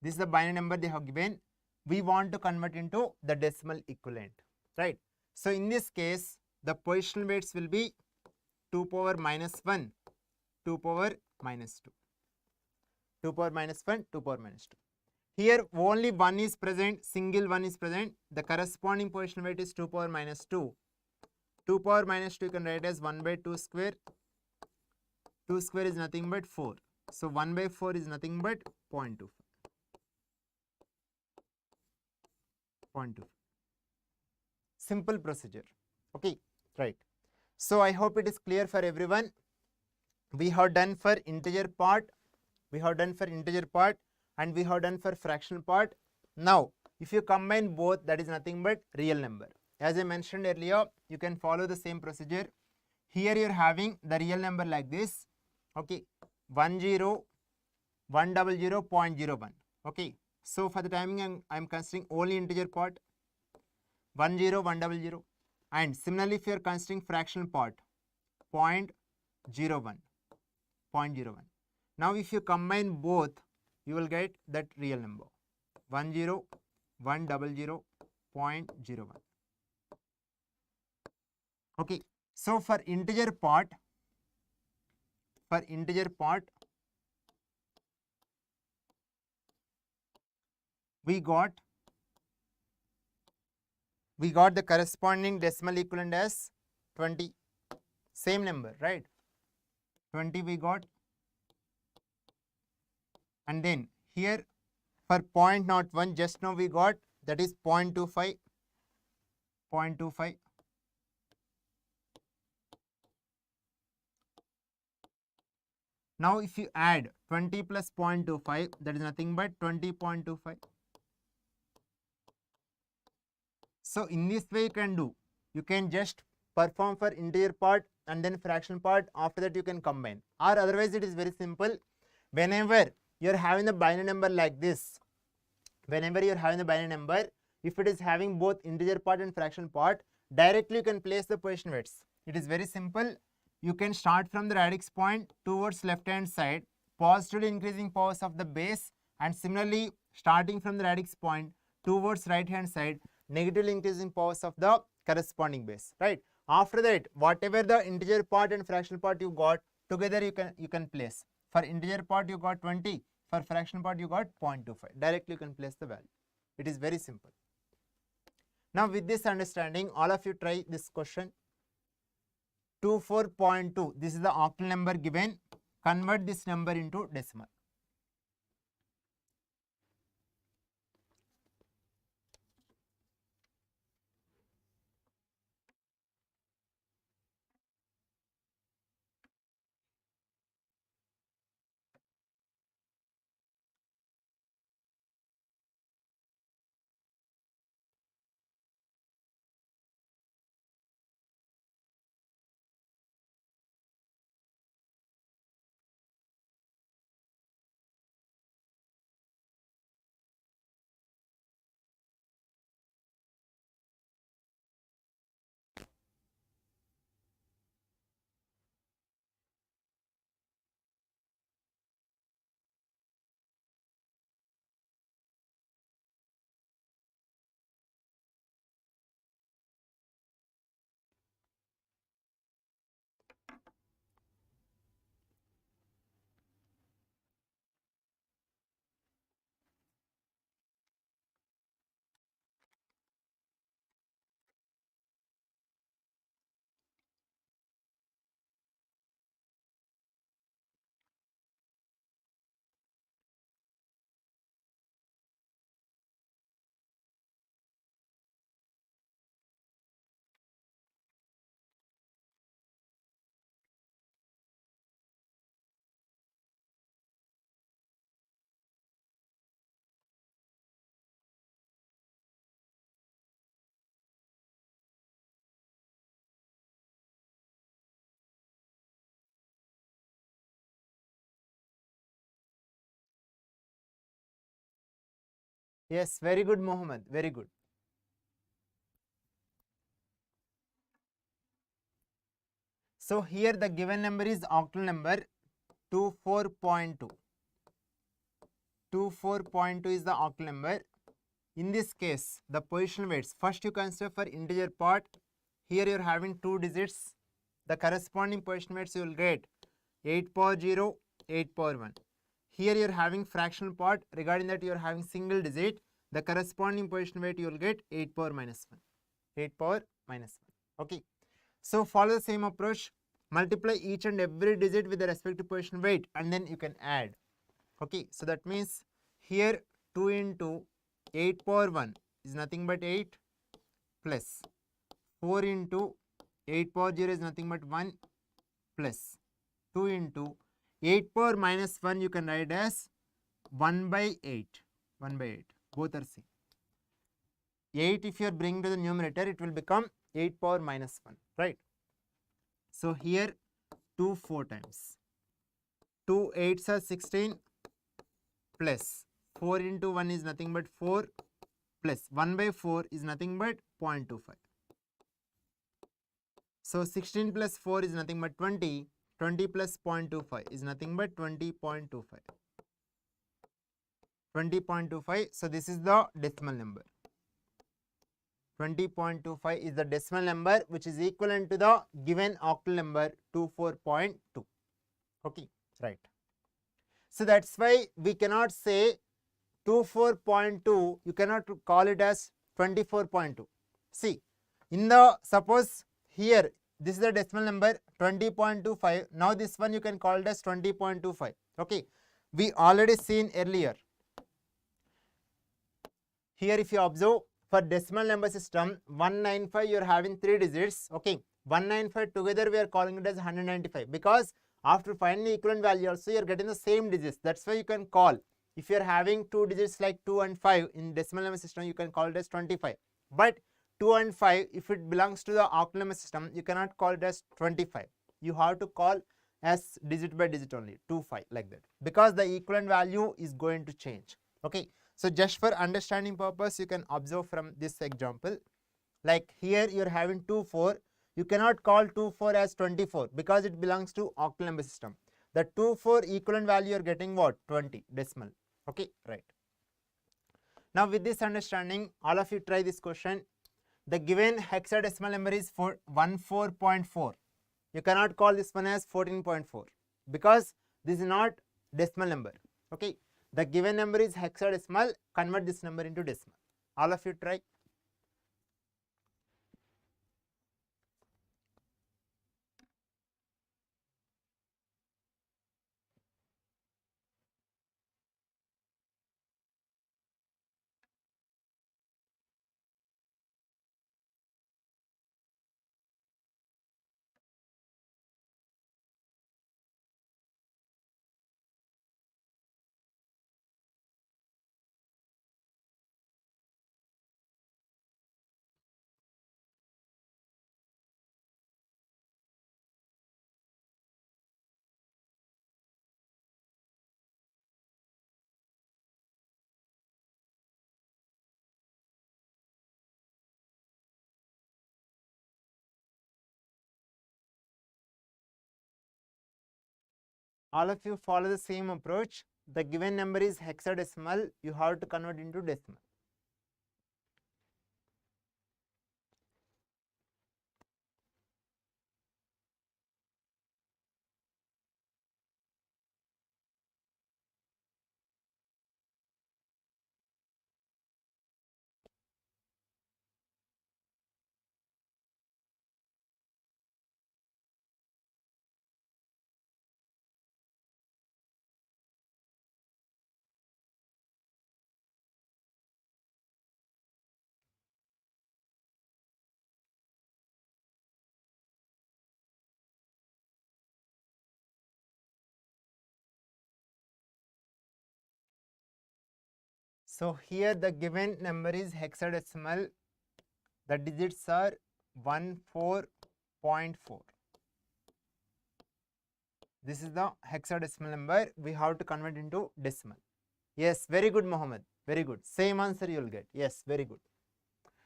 This is the binary number they have given. we want to convert into the decimal equivalent, right? So in this case, the positional weights will be 2 power minus 1, 2 power minus 2, 2 power minus 1, 2 power minus 2. Here only 1 is present, single 1 is present. The corresponding positional weight is 2 power minus 2. 2 power minus 2 you can write as 1 by 2 square. 2 square is nothing but 4. So 1 by 4 is nothing but 0.25. 0.25. Simple procedure. Okay, right. So I hope it is clear for everyone. We have done for integer part, and we have done for fractional part. Now, if you combine both, that is nothing but real number. As I mentioned earlier, you can follow the same procedure. Here you are having the real number like this. Okay, 10, 100, 0.01. Okay, so for the timing, I am considering only integer part, 10, 100, and similarly if you are considering fractional part, 0.01. Now if you combine both, you will get that real number, 10, 100, 0.01. Okay, so for integer part, we got the corresponding decimal equivalent as 20. Same number, right? 20 we got. And then here for 0.01, just now we got, that is 0.25. Now if you add 20 plus 0.25, that is nothing but 20.25. So in this way you can do. You can just perform for integer part and then fraction part. After that you can combine. Or otherwise it is very simple. Whenever you are having the binary number like this, if it is having both integer part and fraction part, directly you can place the position weights. It is very simple. You can start from the radix point towards left hand side, positively increasing powers of the base, and similarly starting from the radix point towards right hand side, negatively increasing powers of the corresponding base, right? After that, whatever the integer part and fractional part you got together, you can place. For integer part you got 20, for fractional part you got 0.25. Directly you can place the value. It is very simple. Now with this understanding, all of you try this question. 24.2, this is the octal number given. Convert this number into decimal. Yes, very good, Mohammed. Very good. So here the given number is octal number 24.2. 24.2 is the octal number. In this case, the position weights, first you consider for integer part. Here you are having 2 digits. The corresponding position weights you will get 8 power 0, 8 power 1. Here you are having fractional part. Regarding that, you are having single digit. The corresponding position weight you will get 8 power minus 1. 8 power minus 1. Okay. So follow the same approach. Multiply each and every digit with the respective position weight and then you can add. Okay. So that means here 2 into 8 power 1 is nothing but 8 plus 4 into 8 power 0 is nothing but 1 plus 2 into 8 power minus 1 you can write as 1 by 8. 1 by 8. Both are same. 8 if you are bringing to the numerator, it will become 8 power minus 1. Right. So here 2 4 times. 2 8s are 16 plus 4 into 1 is nothing but 4 plus 1 by 4 is nothing but 0.25. So 16 plus 4 is nothing but 20. 20 plus 0.25 is nothing but 20.25. 20.25. So this is the decimal number. 20.25 is the decimal number which is equivalent to the given octal number 24.2. Okay, right. So that's why we cannot say 24.2, you cannot call it as 24.2. See, in the, suppose here this is the decimal number 20.25. Now this one you can call it as 20.25. Okay, we already seen earlier. Here if you observe, for decimal number system 195 you are having 3 digits. Okay, 195 together we are calling it as 195 because after finding the equivalent value also you are getting the same digits. That's why you can call, if you are having 2 digits like 2 and 5 in decimal number system, you can call it as 25. But 2 and 5, if it belongs to the octal number system, you cannot call it as 25. You have to call as digit by digit only, 2 5 like that, because the equivalent value is going to change. Okay, so just for understanding purpose, you can observe from this example. Like here you are having 2 4. You cannot call 2 4 as 24 because it belongs to octal number system. The 2 4 equivalent value you are getting what? 20 decimal. Okay, right. Now with this understanding, all of you try this question. The given hexadecimal number is 14.4. You cannot call this one as 14.4 because this is not decimal number. Okay, the given number is hexadecimal. Convert this number into decimal. All of you try. All of you follow the same approach. The given number is hexadecimal. You have to convert into decimal. So here the given number is hexadecimal. The digits are 14.4. This is the hexadecimal number. We have to convert into decimal. Yes, very good, Mohammed. Very good. Same answer you will get. Yes, very good.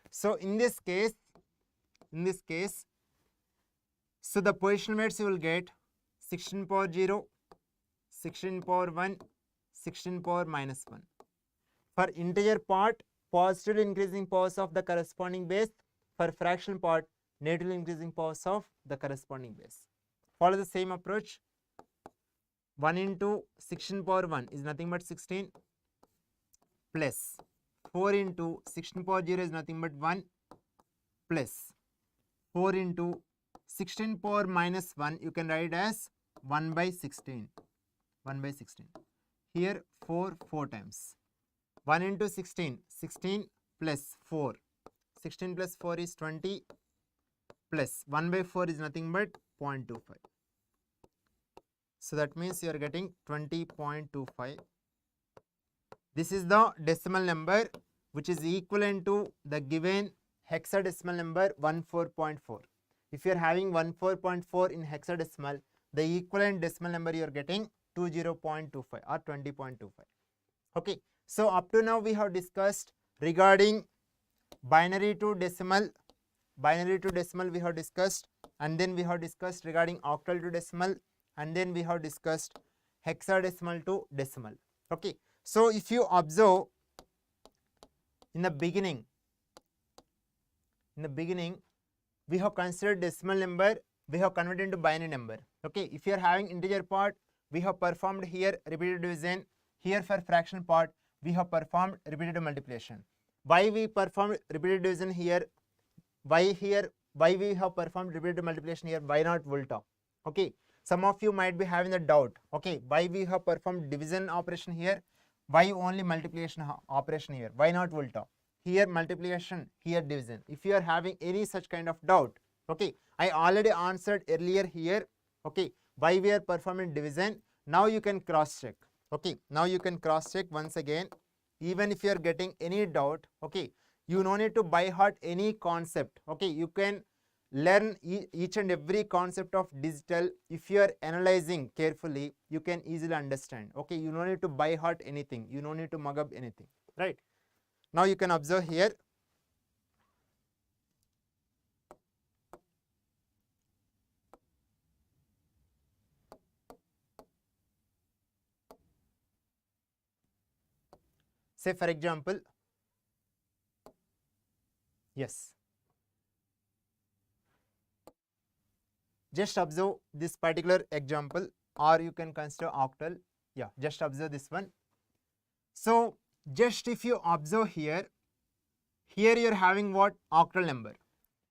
So in this case, so the position weights you will get 16 power 0, 16 power 1, 16 power minus 1. For integer part, positive increasing powers of the corresponding base. For fractional part, negative increasing powers of the corresponding base. Follow the same approach. 1 into 16 power 1 is nothing but 16 plus 4 into 16 power 0 is nothing but 1 plus 4 into 16 power minus 1 you can write as 1 by 16. 1 by 16. Here 4 times. 1 into 16, 16 plus 4. 16 plus 4 is 20 plus 1 by 4 is nothing but 0.25. So that means you are getting 20.25. This is the decimal number which is equivalent to the given hexadecimal number 14.4. If you are having 14.4 in hexadecimal, the equivalent decimal number you are getting 20.25 or 20.25. Okay. So up to now we have discussed regarding binary to decimal we have discussed, and then we have discussed regarding octal to decimal, and then we have discussed hexadecimal to decimal. Okay. So if you observe in the beginning we have considered decimal number, we have converted into binary number. Okay. If you are having integer part, we have performed here repeated division. Here for fractional part, we have performed repeated multiplication. Why we performed repeated division here? Why we have performed repeated multiplication here? Why not Volta? Okay. Some of you might be having a doubt. Okay. Why we have performed division operation here? Why only multiplication operation here? Why not Volta? Here multiplication, here division. If you are having any such kind of doubt, okay, I already answered earlier here. Okay. Why we are performing division? Now you can cross check. Okay, now you can cross check once again. Even if you are getting any doubt, okay, you no need to by heart any concept. Okay, you can learn each and every concept of digital. If you are analyzing carefully, you can easily understand. Okay, you no need to by heart anything. You no need to mug up anything. Right. Now you can observe here. Say for example, yes, just observe this particular example, or you can consider octal. Yeah, just observe this one. So just if you observe here you are having what? Octal number.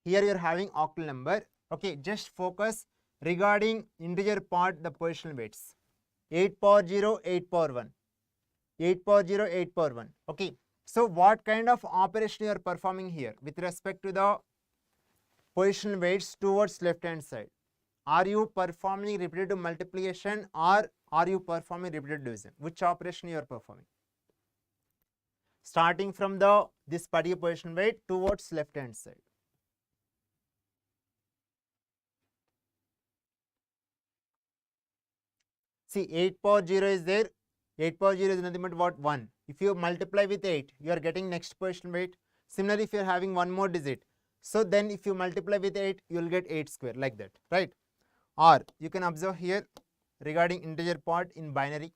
Here you are having octal number. Okay, just focus regarding integer part, the positional weights. 8 power 0, 8 power 1. 8 power 0, 8 power 1. Okay. So what kind of operation you are performing here with respect to the positional weights towards left hand side? Are you performing repetitive multiplication or are you performing repetitive division? Which operation you are performing? Starting from this particular position weight towards left hand side. See, 8 power 0 is there. 8 power 0 is nothing but what? 1. If you multiply with 8, you are getting next position weight. Similarly, if you are having one more digit, so then if you multiply with 8, you will get 8 square, like that, right? Or you can observe here regarding integer part in binary.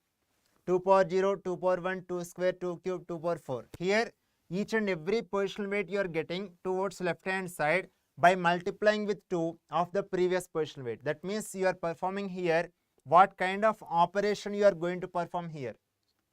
2 power 0, 2 power 1, 2 square, 2 cube, 2 power 4. Here each and every positional weight you are getting towards left hand side by multiplying with 2 of the previous positional weight. That means you are performing here what kind of operation you are going to perform here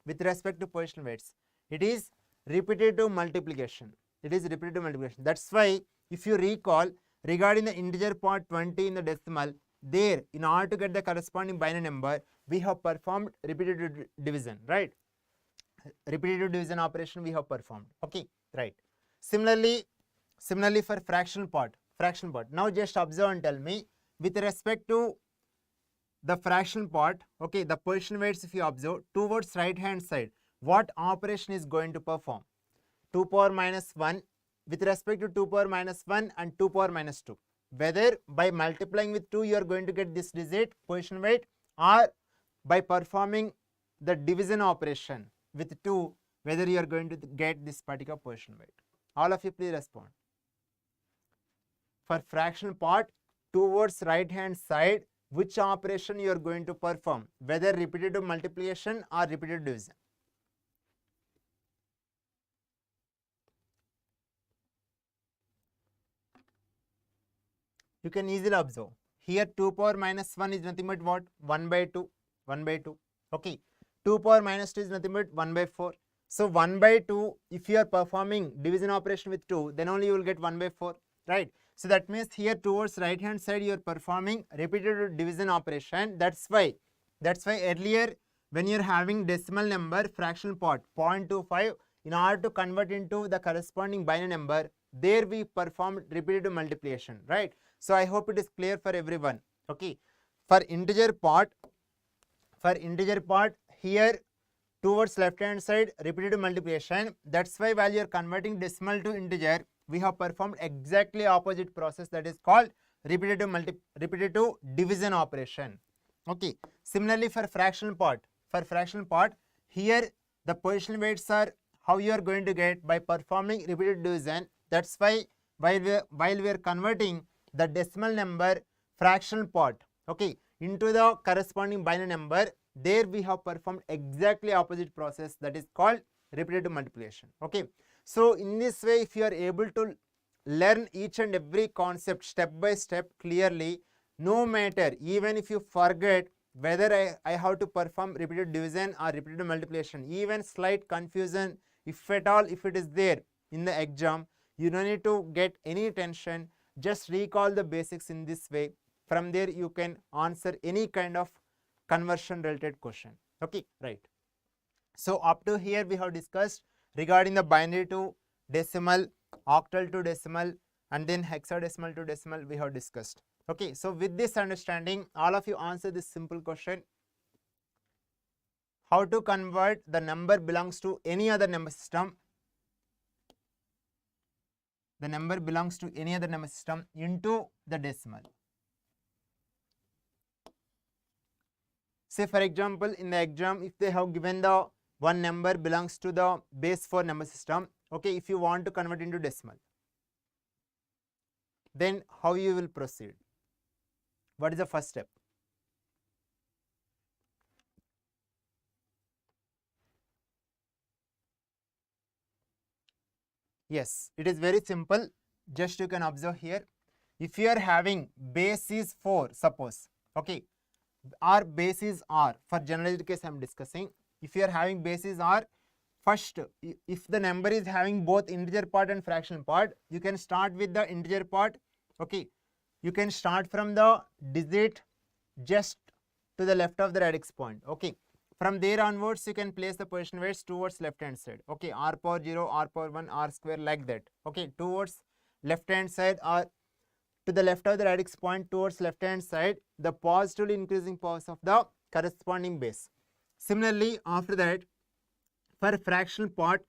with respect to positional weights. It is repetitive multiplication. It is repetitive multiplication. That's why if you recall regarding the integer part 20 in the decimal, there in order to get the corresponding binary number, we have performed repetitive division, right? Repetitive division operation we have performed. Okay, right. Similarly for fractional part. Now just observe and tell me with respect to the fractional part, okay, the position weights if you observe towards right hand side, what operation is going to perform? 2 power minus 1 with respect to 2 power minus 1 and 2 power minus 2. Whether by multiplying with 2 you are going to get this digit position weight, or by performing the division operation with 2, whether you are going to get this particular position weight. All of you please respond. For fractional part towards right hand side, which operation you are going to perform, whether repetitive multiplication or repetitive division? You can easily observe. Here 2 power minus 1 is nothing but what? 1 by 2. 1 by 2. Okay. 2 power minus 2 is nothing but 1 by 4. So 1 by 2, if you are performing division operation with 2, then only you will get 1 by 4. Right? So that means here towards right hand side you are performing repeated division operation. That's why earlier when you are having decimal number fractional part 0.25, in order to convert into the corresponding binary number, there we performed repetitive multiplication, right? So I hope it is clear for everyone. Okay, for integer part here towards left hand side repeated multiplication. That's why while you are converting decimal to integer, we have performed exactly opposite process, that is called repetitive division operation. Okay, similarly for fractional part, here the position weights are how you are going to get by performing repeated division. That's why while we are converting the decimal number fractional part, okay, into the corresponding binary number, there we have performed exactly opposite process, that is called repetitive multiplication. Okay, so in this way, if you are able to learn each and every concept step by step clearly, no matter even if you forget whether I have to perform repeated division or repeated multiplication, even slight confusion, if at all, if it is there in the exam, you don't need to get any tension. Just recall the basics in this way. From there you can answer any kind of conversion related question. Okay, right. So up to here we have discussed regarding the binary to decimal, octal to decimal, and then hexadecimal to decimal we have discussed. Okay, so with this understanding, all of you answer this simple question: how to convert the number belongs to any other number system, into the decimal. Say for example, in the exam, if they have given the one number belongs to the base 4 number system, okay, if you want to convert into decimal, then how you will proceed? What is the first step? Yes, it is very simple. Just you can observe here. If you are having base is 4, suppose, okay, our base is R. For generalized case I am discussing. If you are having base is R, first, if the number is having both integer part and fractional part, you can start with the integer part. Okay, you can start from the digit just to the left of the radix point. Okay, from there onwards you can place the position weights towards left hand side. Okay, R power 0, R power 1, R square, like that. Okay, towards left hand side or to the left of the radix point towards left hand side, the positively increasing powers of the corresponding base. Similarly, after that, for fractional part,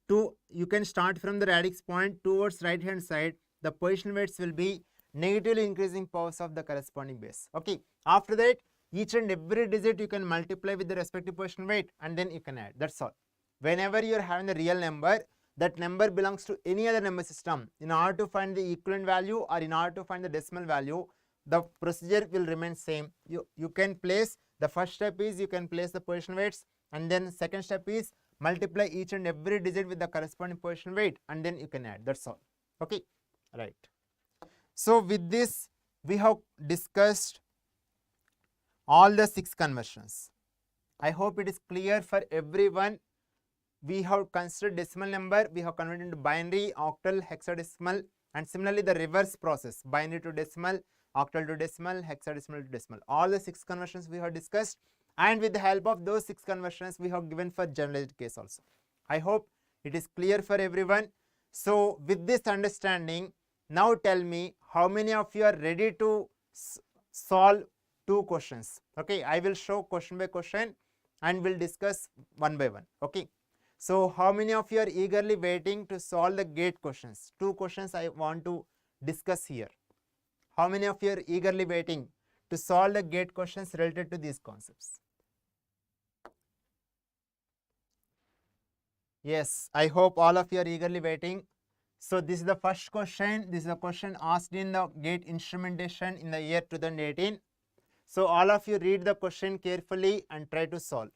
you can start from the radix point towards right hand side, the position weights will be negatively increasing powers of the corresponding base. Okay, after that, each and every digit you can multiply with the respective position weight and then you can add. That's all. Whenever you are having the real number, that number belongs to any other number system. In order to find the equivalent value or in order to find the decimal value, the procedure will remain same. You can place, the first step is you can place the position weights, and then second step is multiply each and every digit with the corresponding position weight and then you can add. That's all. Okay, right. So with this we have discussed all the 6 conversions. I hope it is clear for everyone. We have considered decimal number, we have converted into binary, octal, hexadecimal, and similarly the reverse process, binary to decimal, octal to decimal, hexadecimal to decimal. All the 6 conversions we have discussed, and with the help of those 6 conversions we have given for generalized case also. I hope it is clear for everyone. So with this understanding, now tell me how many of you are ready to solve 2 questions. Okay, I will show question by question and we'll discuss one by one. Okay, so how many of you are eagerly waiting to solve the gate questions? 2 questions I want to discuss here. How many of you are eagerly waiting to solve the gate questions related to these concepts? Yes, I hope all of you are eagerly waiting. So this is the first question. This is a question asked in the gate instrumentation in the year 2018. So all of you read the question carefully and try to solve.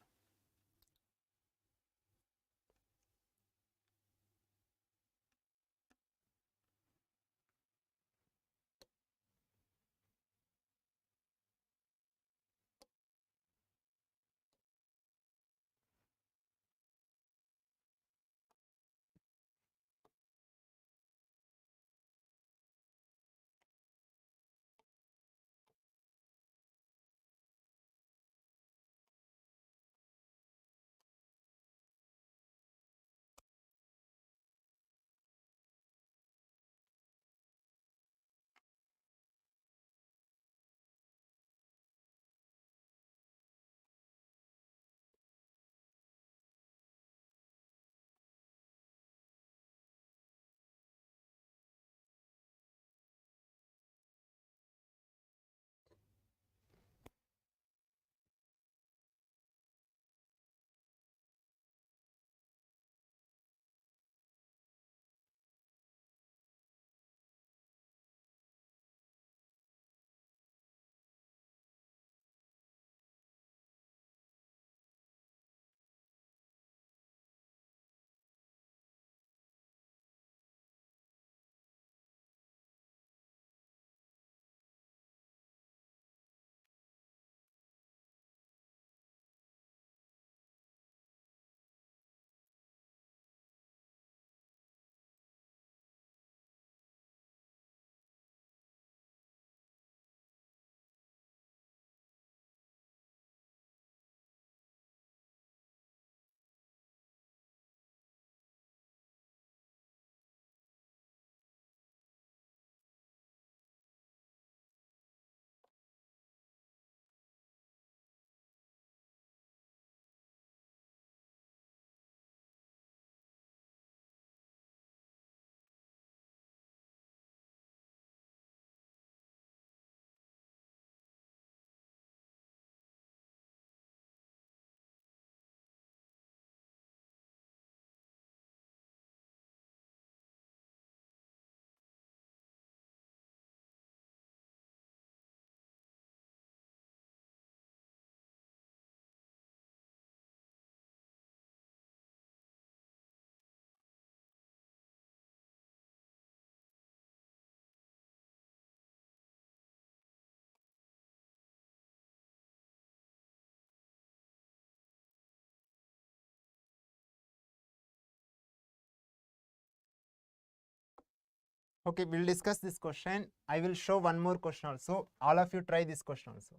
Okay, we'll discuss this question. I will show one more question also. All of you try this question also.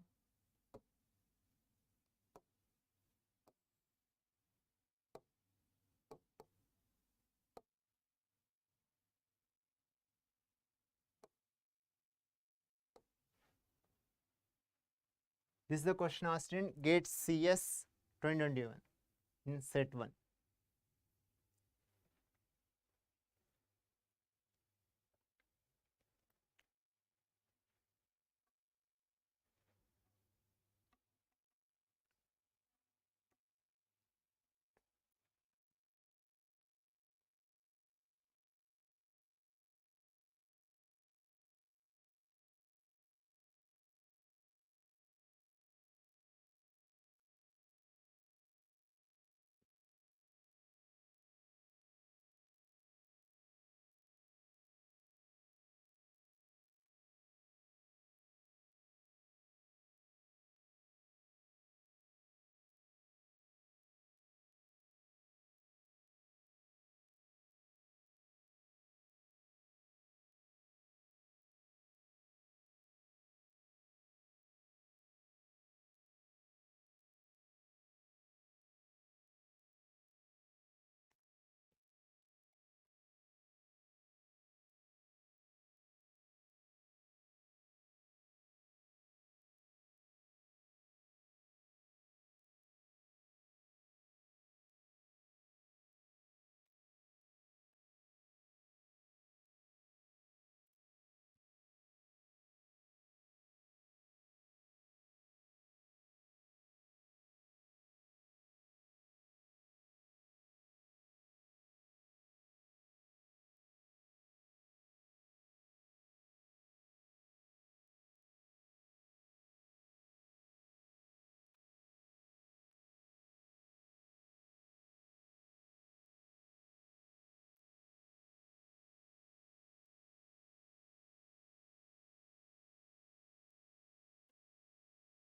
This is the question asked in GATE CS 2021 in set 1.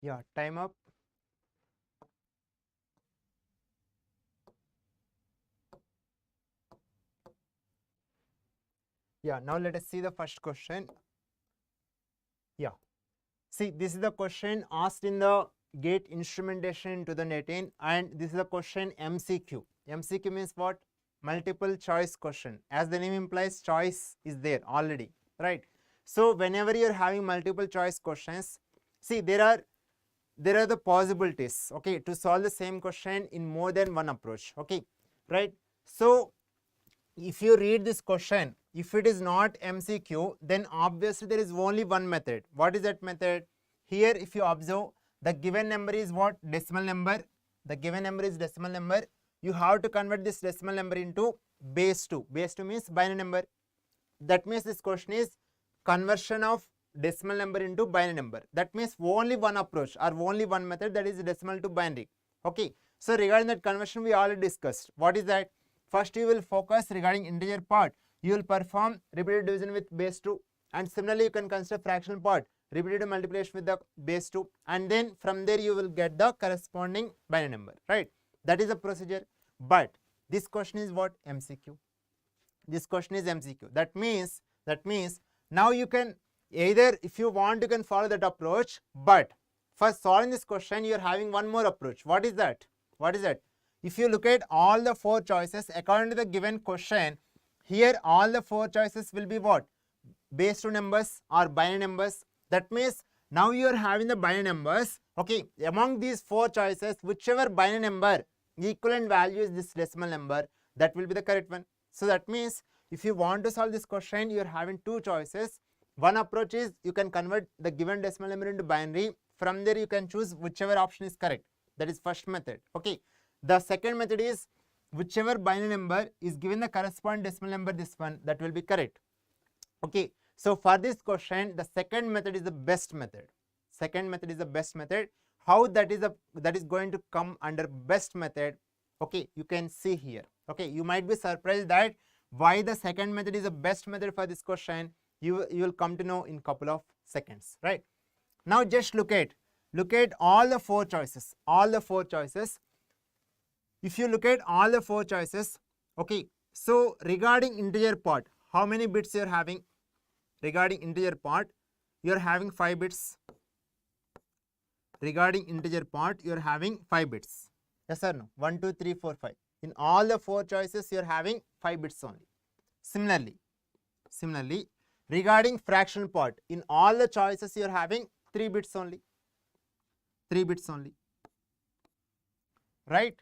Yeah, time up. Yeah, now let us see the first question. Yeah, see, this is the question asked in the GATE instrumentation in 2018, and this is the question MCQ. MCQ means what? Multiple choice question. As the name implies, choice is there already, right? So whenever you're having multiple choice questions, see, there are the possibilities, okay, to solve the same question in more than one approach, okay, right? So if you read this question, if it is not MCQ, then obviously there is only one method. What is that method? Here, if you observe, the given number is what? Decimal number. The given number is decimal number. You have to convert this decimal number into base 2. Base 2 means binary number. That means this question is conversion of decimal number into binary number. That means only one approach or only one method, that is decimal to binary. Okay. So regarding that conversion, we already discussed. What is that? First, you will focus regarding integer part. You will perform repeated division with base 2, and similarly you can consider fractional part, repeated multiplication with the base 2, and then from there you will get the corresponding binary number, right? That is the procedure. But this question is what? MCQ. This question is MCQ. That means now you can either, if you want, you can follow that approach, but for solving this question you are having one more approach. What is that? What is that? If you look at all the 4 choices according to the given question, here all the 4 choices will be what? Base 2 numbers or binary numbers. That means now you are having the binary numbers. Okay, among these 4 choices, whichever binary number equivalent value is this decimal number, that will be the correct one. So that means if you want to solve this question, you are having 2 choices. One approach is you can convert the given decimal number into binary. From there you can choose whichever option is correct. That is first method. Okay. The second method is whichever binary number is given the corresponding decimal number, this one, that will be correct. Okay. So for this question, the second method is the best method. Second method is the best method. How that is going to come under best method? Okay, you can see here. Okay, you might be surprised that why the second method is the best method for this question. You will come to know in couple of seconds, right? Now just look at all the 4 choices. All the 4 choices. If you look at all the 4 choices, okay, so regarding integer part, how many bits you are having? regarding integer part, you are having 5 bits. Regarding integer part, you are having 5 bits. Yes or no? 1, 2, 3, 4, 5. In all the 4 choices, you are having 5 bits only. Similarly, regarding fractional part, in all the choices, you are having 3 bits only. 3 bits only. Right?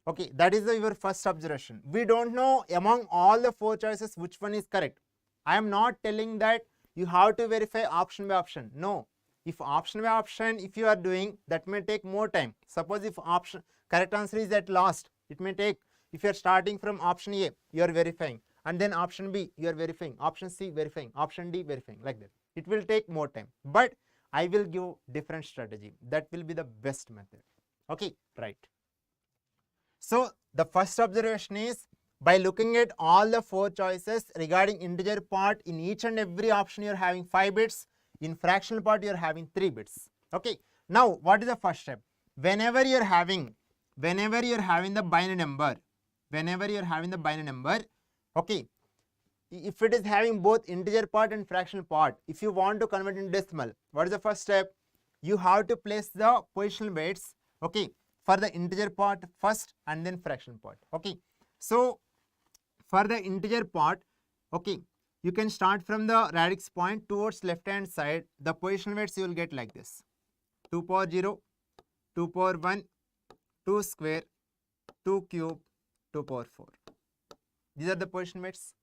Okay, that is your first observation. We don't know among all the 4 choices which one is correct. I am not telling that you have to verify option by option. No. If option by option, if you are doing, that may take more time. Suppose if option correct answer is at last, it may take, if you are starting from option A, you are verifying, and then option B, you are verifying, option C, verifying, option D, verifying, like that. It will take more time. But I will give different strategy. That will be the best method. Okay, right. So the first observation is, by looking at all the 4 choices regarding integer part, in each and every option you are having 5 bits, in fractional part you are having 3 bits. Okay. Now what is the first step? Whenever you are having the binary number, okay, if it is having both integer part and fractional part, if you want to convert in decimal, what is the first step? You have to place the positional weights, okay, for the integer part first and then fractional part. Okay. So for the integer part, okay, you can start from the radix point towards left hand side. The positional weights you will get like this: 2 power 0, 2 power 1, 2 square, 2 cube, 2 power 4. These are the positional weights.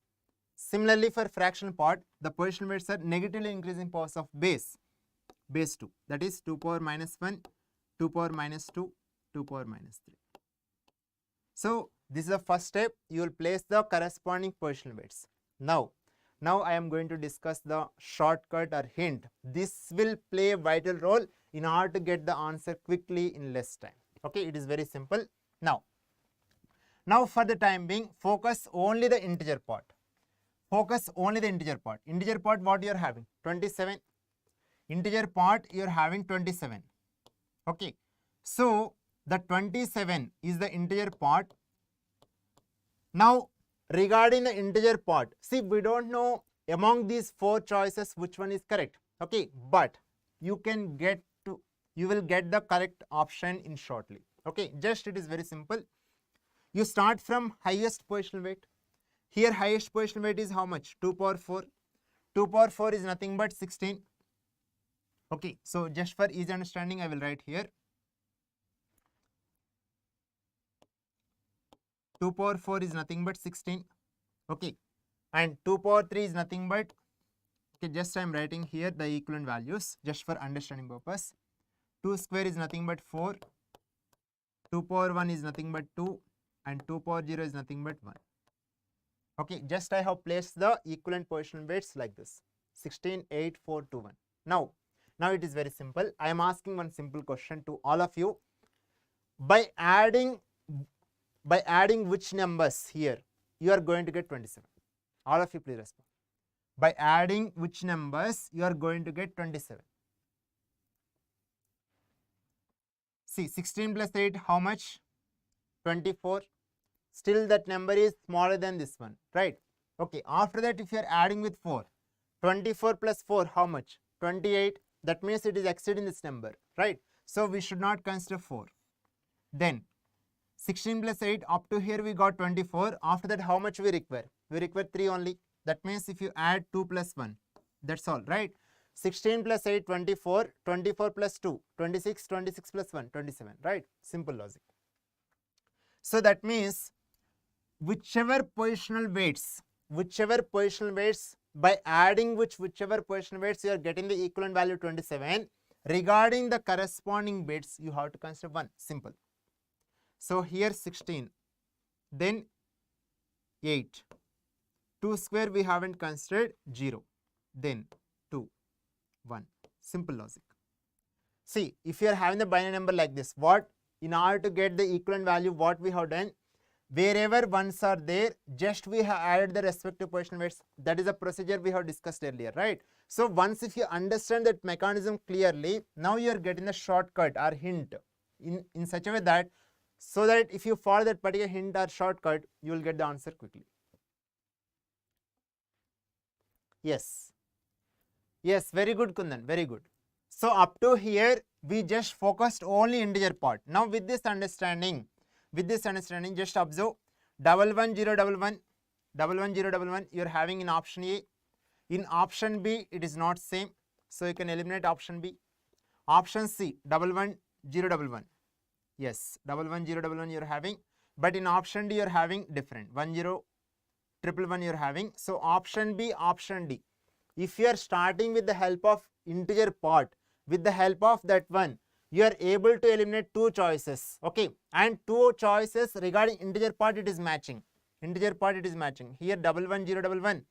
Similarly, for fractional part, the positional weights are negatively increasing powers of base 2. That is 2 power minus 1, 2 power minus 2, 2 power minus 3. So this is the first step. You will place the corresponding positional weights. Now I am going to discuss the shortcut or hint. This will play a vital role in order to get the answer quickly in less time. Okay, it is very simple. Now for the time being, focus only the integer part. Integer part, what you are having? 27. Integer part, you are having 27. Okay. So the 27 is the integer part. Now regarding the integer part, see, we don't know among these 4 choices which one is correct. Okay, but you will get the correct option in shortly. Okay, just it is very simple. You start from highest positional weight. Here highest positional weight is how much? 2 power 4. 2 power 4 is nothing but 16. Okay, so just for easy understanding, I will write here 2 power 4 is nothing but 16. Okay, and 2 power 3 is nothing but, okay, just I am writing here the equivalent values just for understanding purpose. 2 square is nothing but 4. 2 power 1 is nothing but 2, and 2 power 0 is nothing but 1. Okay, just I have placed the equivalent positional weights like this: 16, 8, 4, 2, 1. Now it is very simple. I am asking one simple question to all of you. By adding which numbers here, you are going to get 27. All of you please respond. By adding which numbers, you are going to get 27. See, 16 plus 8, how much? 24. Still that number is smaller than this one, right? Okay, after that, if you are adding with 4, 24 plus 4, how much? 28. That means it is exceeding this number, right? So we should not consider 4. Then 16 plus 8, up to here we got 24. After that, how much we require? We require 3 only. That means if you add 2 plus 1, that's all, right? 16 plus 8, 24. 24 plus 2, 26. 26 plus 1, 27, right? Simple logic. So that means whichever positional weights, by adding whichever positional weights, you are getting the equivalent value 27. Regarding the corresponding bits, you have to consider 1. Simple. So here 16, then 8. 2 square we haven't considered, 0. Then 2, 1. Simple logic. See, if you are having the binary number like this, what, in order to get the equivalent value, what we have done, wherever ones are there, just we have added the respective positional weights. That is a procedure we have discussed earlier, right? So once if you understand that mechanism clearly, now you are getting the shortcut or hint in such a way that, so that if you follow that particular hint or shortcut, you will get the answer quickly. Yes. Yes, very good, Kundan, very good. So up to here, we just focused only integer part. Now with this understanding, just observe 11011, 11011, you're having in option A. In option B, it is not same. So you can eliminate option B. Option C, 11011. Yes, 11011 you're having. But in option D, you're having different. 10111 you're having. So option B, option D. If you are starting with the help of integer part, with the help of that one, you are able to eliminate two choices. Okay, and two choices regarding integer part, it is matching. Integer part, it is matching. Here 11011.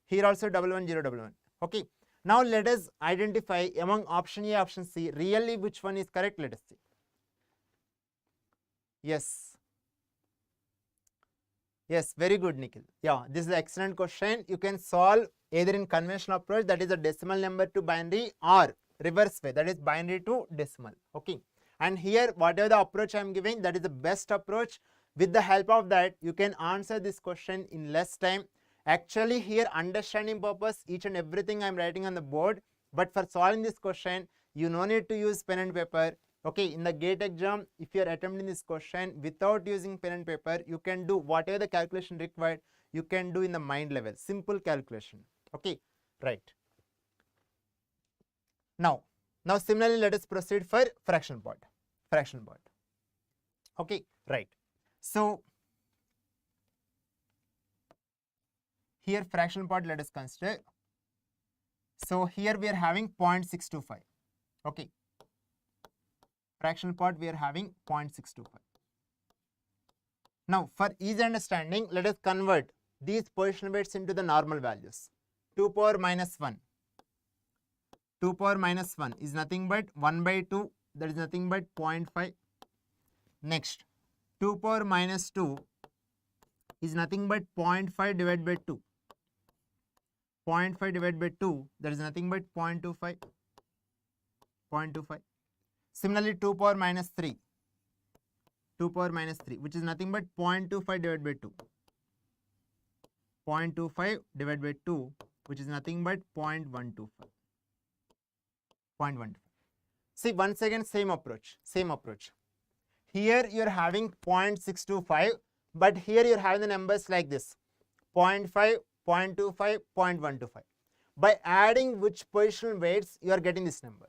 Here also 11011. Okay. Now let us identify among option A, option C, really which one is correct. Let us see. Yes. Yes, very good, Nikhil. Yeah, this is an excellent question. You can solve either in conventional approach, that is a decimal number to binary, or reverse way, that is binary to decimal. Okay. And here, whatever the approach I am giving, that is the best approach. With the help of that, you can answer this question in less time. Actually, here understanding purpose, each and everything I am writing on the board. But for solving this question, you no need to use pen and paper. Okay, in the GATE exam, if you are attempting this question without using pen and paper, you can do whatever the calculation required, you can do in the mind level. Simple calculation. Okay, right. Now similarly, let us proceed for fraction part. Okay, right. So here fraction part, let us consider. So here we are having 0.625. Okay. Fractional part, we are having 0.625. Now, for easy understanding, let us convert these positional weights into the normal values. 2 power minus 1. 2 power minus 1 is nothing but 1 by 2, that is nothing but 0.5. Next, 2 power minus 2 is nothing but 0.5 divided by 2. 0.5 divided by 2, that is nothing but 0.25. 0.25. Similarly, 2 power minus 3. 2 power minus 3, which is nothing but 0.25 divided by 2. 0.25 divided by 2, which is nothing but 0.125. 0.125. See, once again, same approach. Here you are having 0.625, but here you are having the numbers like this: 0.5, 0.25, 0.125. By adding which positional weights, you are getting this number.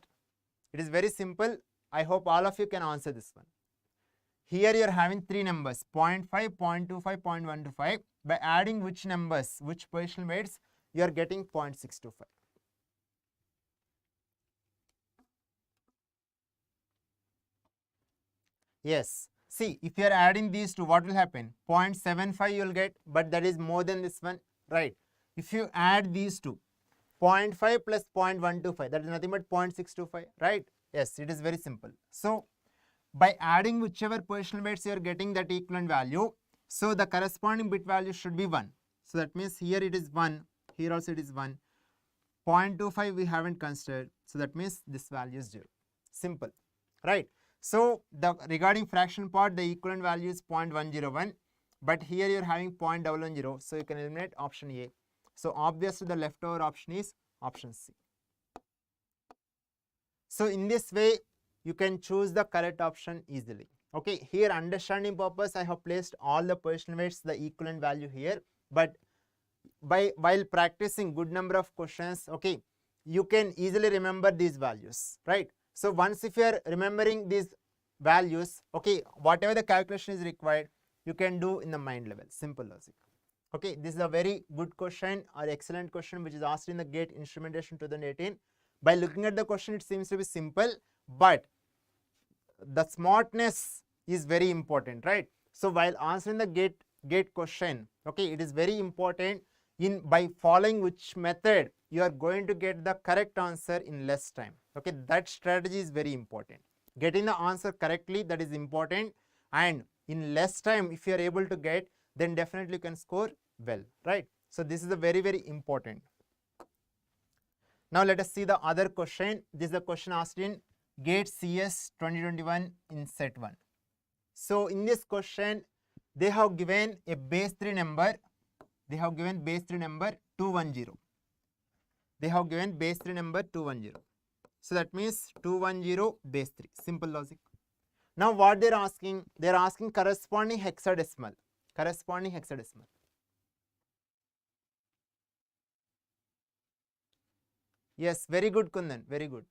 It is very simple. I hope all of you can answer this one. Here you are having three numbers: 0.5, 0.25, 0.125. By adding which numbers, which positional weights, you are getting 0.625. Yes. See, if you are adding these two, what will happen? 0.75 you will get, but that is more than this one, right? If you add these two, 0.5 plus 0.125, that is nothing but 0.625, right? Yes, it is very simple. So, by adding whichever positional weights you are getting that equivalent value, so the corresponding bit value should be 1. So that means here it is 1, here also it is 1. 0.25 we haven't considered, so that means this value is 0. Simple, right? So the regarding fraction part, the equivalent value is 0.101, but here you are having 0.110, so you can eliminate option A. So obviously the leftover option is option C. So in this way, you can choose the correct option easily. Okay, here understanding purpose, I have placed all the positional weights, the equivalent value here, but while practicing good number of questions, okay, you can easily remember these values, right? So once if you are remembering these values, okay, whatever the calculation is required, you can do in the mind level. Simple logic. Okay, this is a very good question or excellent question which is asked in the GATE Instrumentation 2018. By looking at the question, it seems to be simple, but the smartness is very important, right? So while answering the GATE question, okay, it is very important in by following which method you are going to get the correct answer in less time. Okay, that strategy is very important. Getting the answer correctly, that is important, and in less time if you are able to get, then definitely you can score well, right? So this is a very, very important. Now let us see the other question. This is the question asked in GATE CS 2021 in set 1. So in this question, they have given a base 3 number. They have given base 3 number 210. they have given base 3 number 210. So that means 210 base 3. Simple logic. Now what they're asking corresponding hexadecimal. Corresponding hexadecimal. Yes, very good Kundan, very good.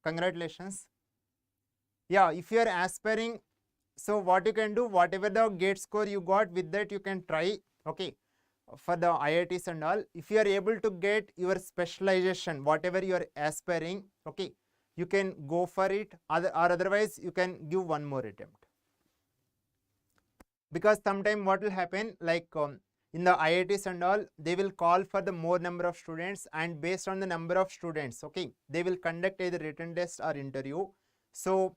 Congratulations. Yeah, if you are aspiring, so what you can do, whatever the gate score you got, with that you can try, okay, for the IITs and all. If you are able to get your specialization, whatever you are aspiring, okay, you can go for it, or otherwise you can give one more attempt. Because sometime what will happen, like in the IITs and all, they will call for the more number of students, and based on the number of students, okay, they will conduct either written test or interview. So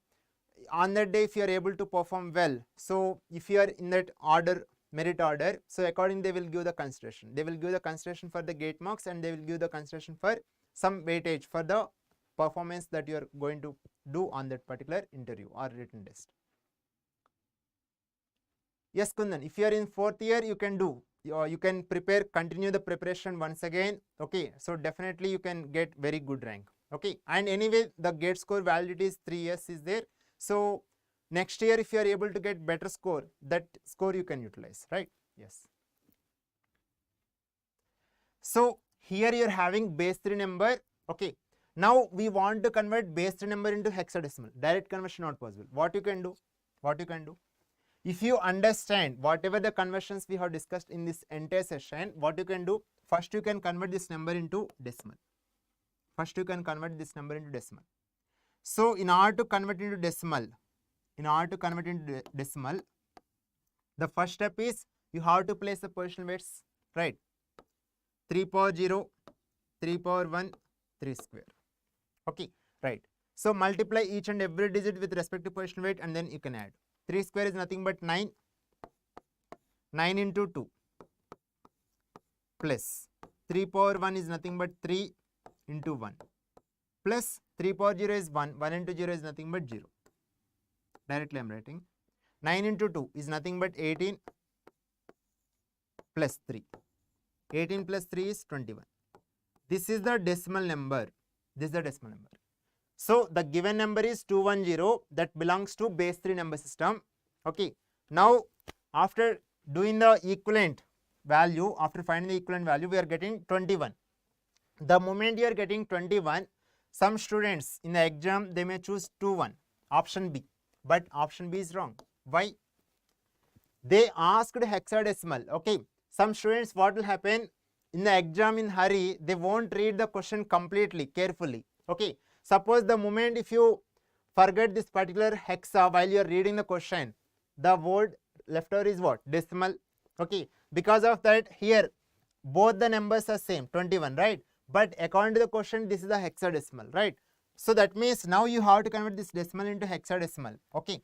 on that day, if you are able to perform well, so if you are in that order, merit order, so according they will give the consideration. They will give the consideration for the gate marks, and they will give the consideration for some weightage for the performance that you are going to do on that particular interview or written test. Yes, Kundan, if you are in 4th year, you can do. You can continue the preparation once again. Okay, so definitely you can get very good rank. Okay, and anyway, the gate score validity is 3 years is there. So next year, if you are able to get better score, that score you can utilize, right? Yes. So here you are having base 3 number. Okay, now we want to convert base 3 number into hexadecimal. Direct conversion not possible. What you can do? If you understand whatever the conversions we have discussed in this entire session, what you can do? First you can convert this number into decimal. So in order to convert into decimal, the first step is you have to place the positional weights, right? 3 power 0, 3 power 1, 3 square. Okay, right. So multiply each and every digit with respect to positional weight, and then you can add. 3 square is nothing but 9. 9 into 2 plus 3 power 1 is nothing but 3 into 1 plus 3 power 0 is 1. 1 into 0 is nothing but 0. Directly I am writing. 9 into 2 is nothing but 18 plus 3. 18 plus 3 is 21. This is the decimal number. So the given number is 210, that belongs to base 3 number system. Okay. Now after doing the equivalent value, after finding the equivalent value, we are getting 21. The moment you are getting 21, some students in the exam, they may choose 21, option B, but option B is wrong. Why? They asked hexadecimal. Okay. Some students, what will happen in the exam in hurry, they won't read the question completely, carefully. Okay. Suppose the moment if you forget this particular hexa while you are reading the question, the word left over is what? Decimal. Okay. Because of that, here both the numbers are same, 21, right? But according to the question, this is a hexadecimal, right? So that means now you have to convert this decimal into hexadecimal. Okay.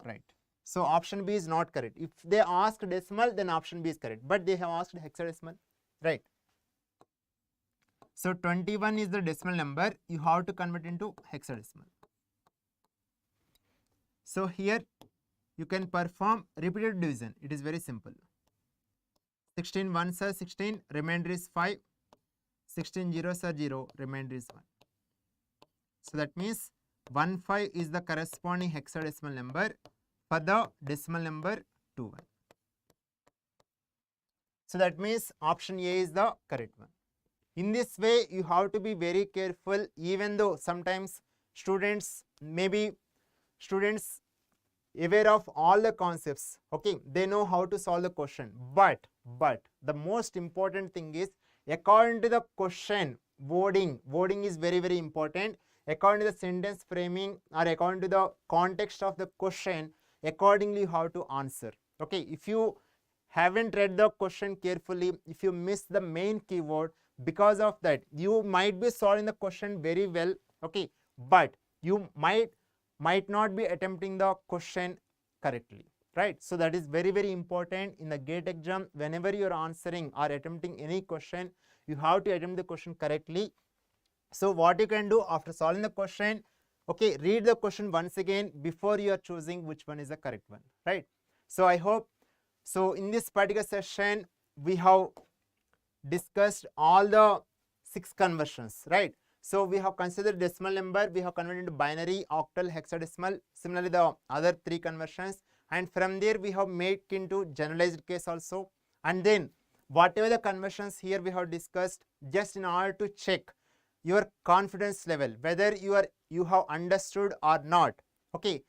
Right. So option B is not correct. If they ask decimal, then option B is correct. But they have asked hexadecimal, right? So 21 is the decimal number. You have to convert into hexadecimal. So here you can perform repeated division. It is very simple. 16 ones are 16, remainder is 5. 16 zeros are 0, remainder is 1. So that means 15 is the corresponding hexadecimal number for the decimal number 21. So that means option A is the correct one. In this way, you have to be very careful, even though sometimes students aware of all the concepts, okay, they know how to solve the question, but the most important thing is, according to the question wording is very, very important. According to the sentence framing or according to the context of the question, accordingly you have to answer. Okay, if you haven't read the question carefully, if you miss the main keyword, because of that you might be solving the question very well, okay, but you might not be attempting the question correctly, right? So that is very, very important in the GATE exam. Whenever you are answering or attempting any question, you have to attempt the question correctly. So what you can do after solving the question, okay, read the question once again before you are choosing which one is the correct one, right? So I hope, so in this particular session we have discussed all the 6 conversions, right? So we have considered decimal number, we have converted into binary, octal, hexadecimal, similarly the other 3 conversions, and from there we have made into generalized case also. And then whatever the conversions here we have discussed, just in order to check your confidence level, whether you have understood or not, okay,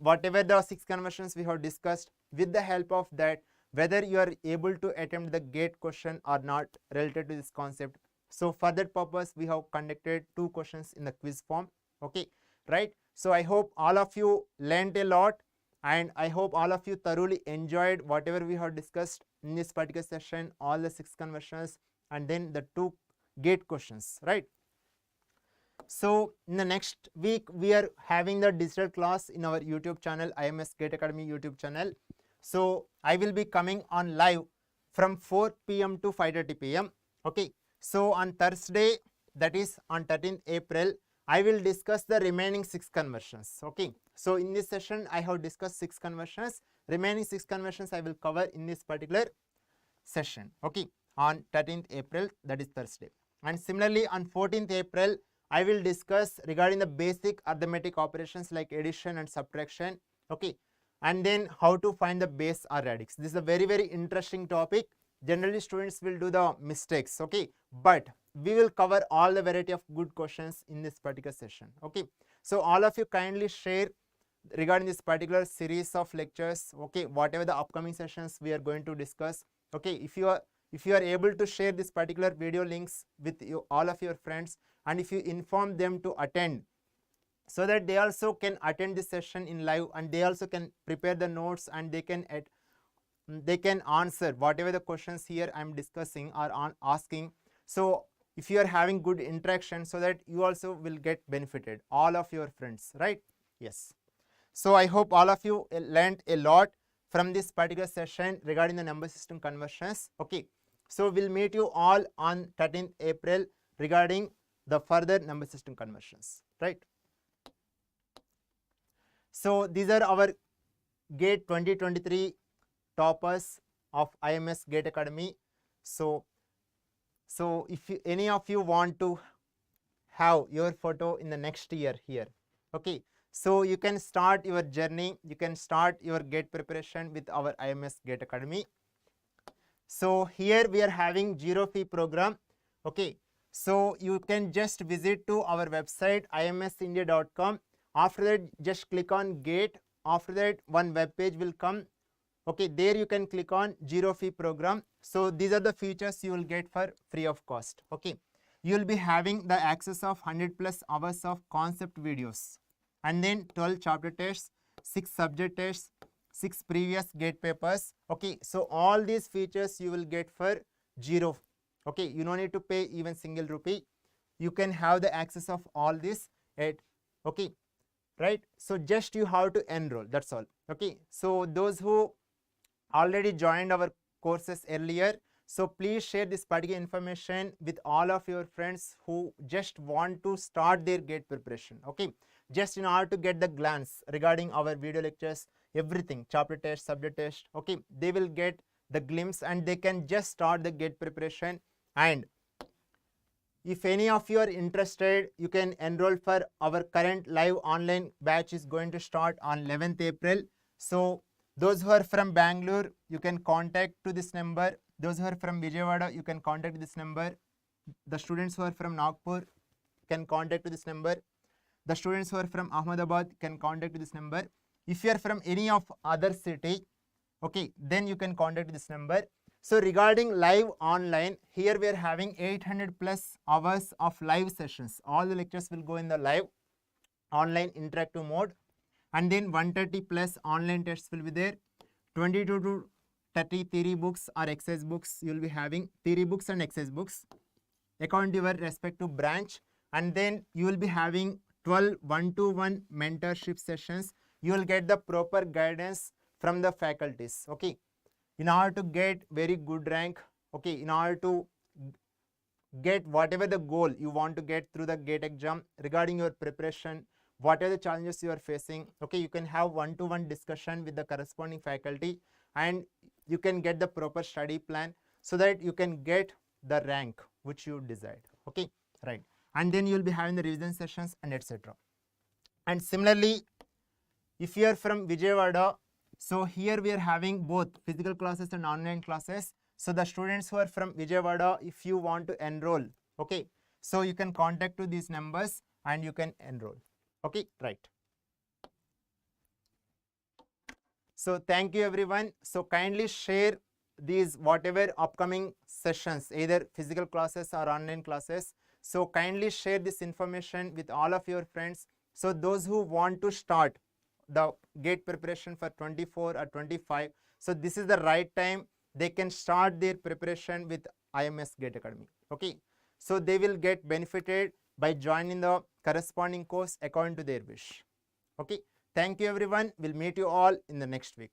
whatever the 6 conversions we have discussed, with the help of that, whether you are able to attempt the gate question or not related to this concept. So for that purpose, we have conducted 2 questions in the quiz form, okay, right? So I hope all of you learned a lot, and I hope all of you thoroughly enjoyed whatever we have discussed in this particular session, all the 6 conversions and then the 2 gate questions, right? So in the next week, we are having the digital class in our YouTube channel, IMS GATE Academy YouTube channel. So I will be coming on live from 4 p.m. to 5:30 p.m. Okay. So on Thursday, that is on 13th April, I will discuss the remaining 6 conversions. Okay. So in this session, I have discussed 6 conversions. Remaining 6 conversions I will cover in this particular session. Okay. On 13th April, that is Thursday. And similarly, on 14th April, I will discuss regarding the basic arithmetic operations like addition and subtraction, okay, and then how to find the base or radix. This is a very, very interesting topic. Generally, students will do the mistakes, okay, but we will cover all the variety of good questions in this particular session, okay. So all of you kindly share regarding this particular series of lectures, okay, whatever the upcoming sessions we are going to discuss, okay. If you are able to share this particular video links with all of your friends, and if you inform them to attend, so that they also can attend this session in live, and they also can prepare the notes, and they can answer whatever the questions here I am discussing or asking. So if you are having good interaction, so that you also will get benefited, all of your friends, right? Yes. So I hope all of you learned a lot from this particular session regarding the number system conversions, okay. So we'll meet you all on 13th April regarding the further number system conversions, right? So these are our GATE 2023 toppers of IMS GATE Academy. So if any of you want to have your photo in the next year here, okay, so you can start your journey, you can start your GATE preparation with our IMS GATE Academy. So here we are having 0 fee program, okay. So you can just visit to our website imsindia.com. After that, just click on GATE. After that, one web page will come, okay. There you can click on 0 fee program. So these are the features you will get for free of cost, okay. You will be having the access of 100+ hours of concept videos, and then 12 chapter tests, 6 subject tests, 6 previous GATE papers, okay. So all these features you will get for 0, okay. You don't need to pay even single rupee. You can have the access of all this at, okay, right. So just you have to enroll, that's all, okay. So those who already joined our courses earlier, so please share this particular information with all of your friends who just want to start their GATE preparation, okay. Just in order to get the glance regarding our video lectures, everything, chapter test, subject test, okay, they will get the glimpse and they can just start the GATE preparation. And if any of you are interested, you can enroll for our current live online batch is going to start on 11th April. So those who are from Bangalore, you can contact to this number. Those who are from Vijayawada, you can contact this number. The students who are from Nagpur can contact to this number. The students who are from Ahmedabad can contact this number. If you are from any of other city, okay, then you can contact this number. So regarding live online, here we are having 800+ hours of live sessions. All the lectures will go in the live online interactive mode, and then 130+ online tests will be there. 22 to 30 theory books or exercise books you will be having, theory books and exercise books according to your respective branch. And then you will be having 12 one-to-one mentorship sessions. You will get the proper guidance from the faculties, okay, in order to get very good rank, okay, in order to get whatever the goal you want to get through the GATE exam regarding your preparation, what are the challenges you are facing, okay. You can have one-to-one discussion with the corresponding faculty, and you can get the proper study plan so that you can get the rank which you desired, okay. right? And then you'll be having the revision sessions and etc. And similarly, if you are from Vijayawada, so here we are having both physical classes and online classes. So the students who are from Vijayawada, if you want to enroll, okay, so you can contact to these numbers and you can enroll. Okay, right. So thank you everyone. So kindly share these whatever upcoming sessions, either physical classes or online classes. So kindly share this information with all of your friends. So those who want to start the GATE preparation for 24 or 25, so this is the right time. They can start their preparation with IMS GATE Academy. Okay, so they will get benefited by joining the corresponding course according to their wish. Okay, thank you everyone. We'll meet you all in the next week.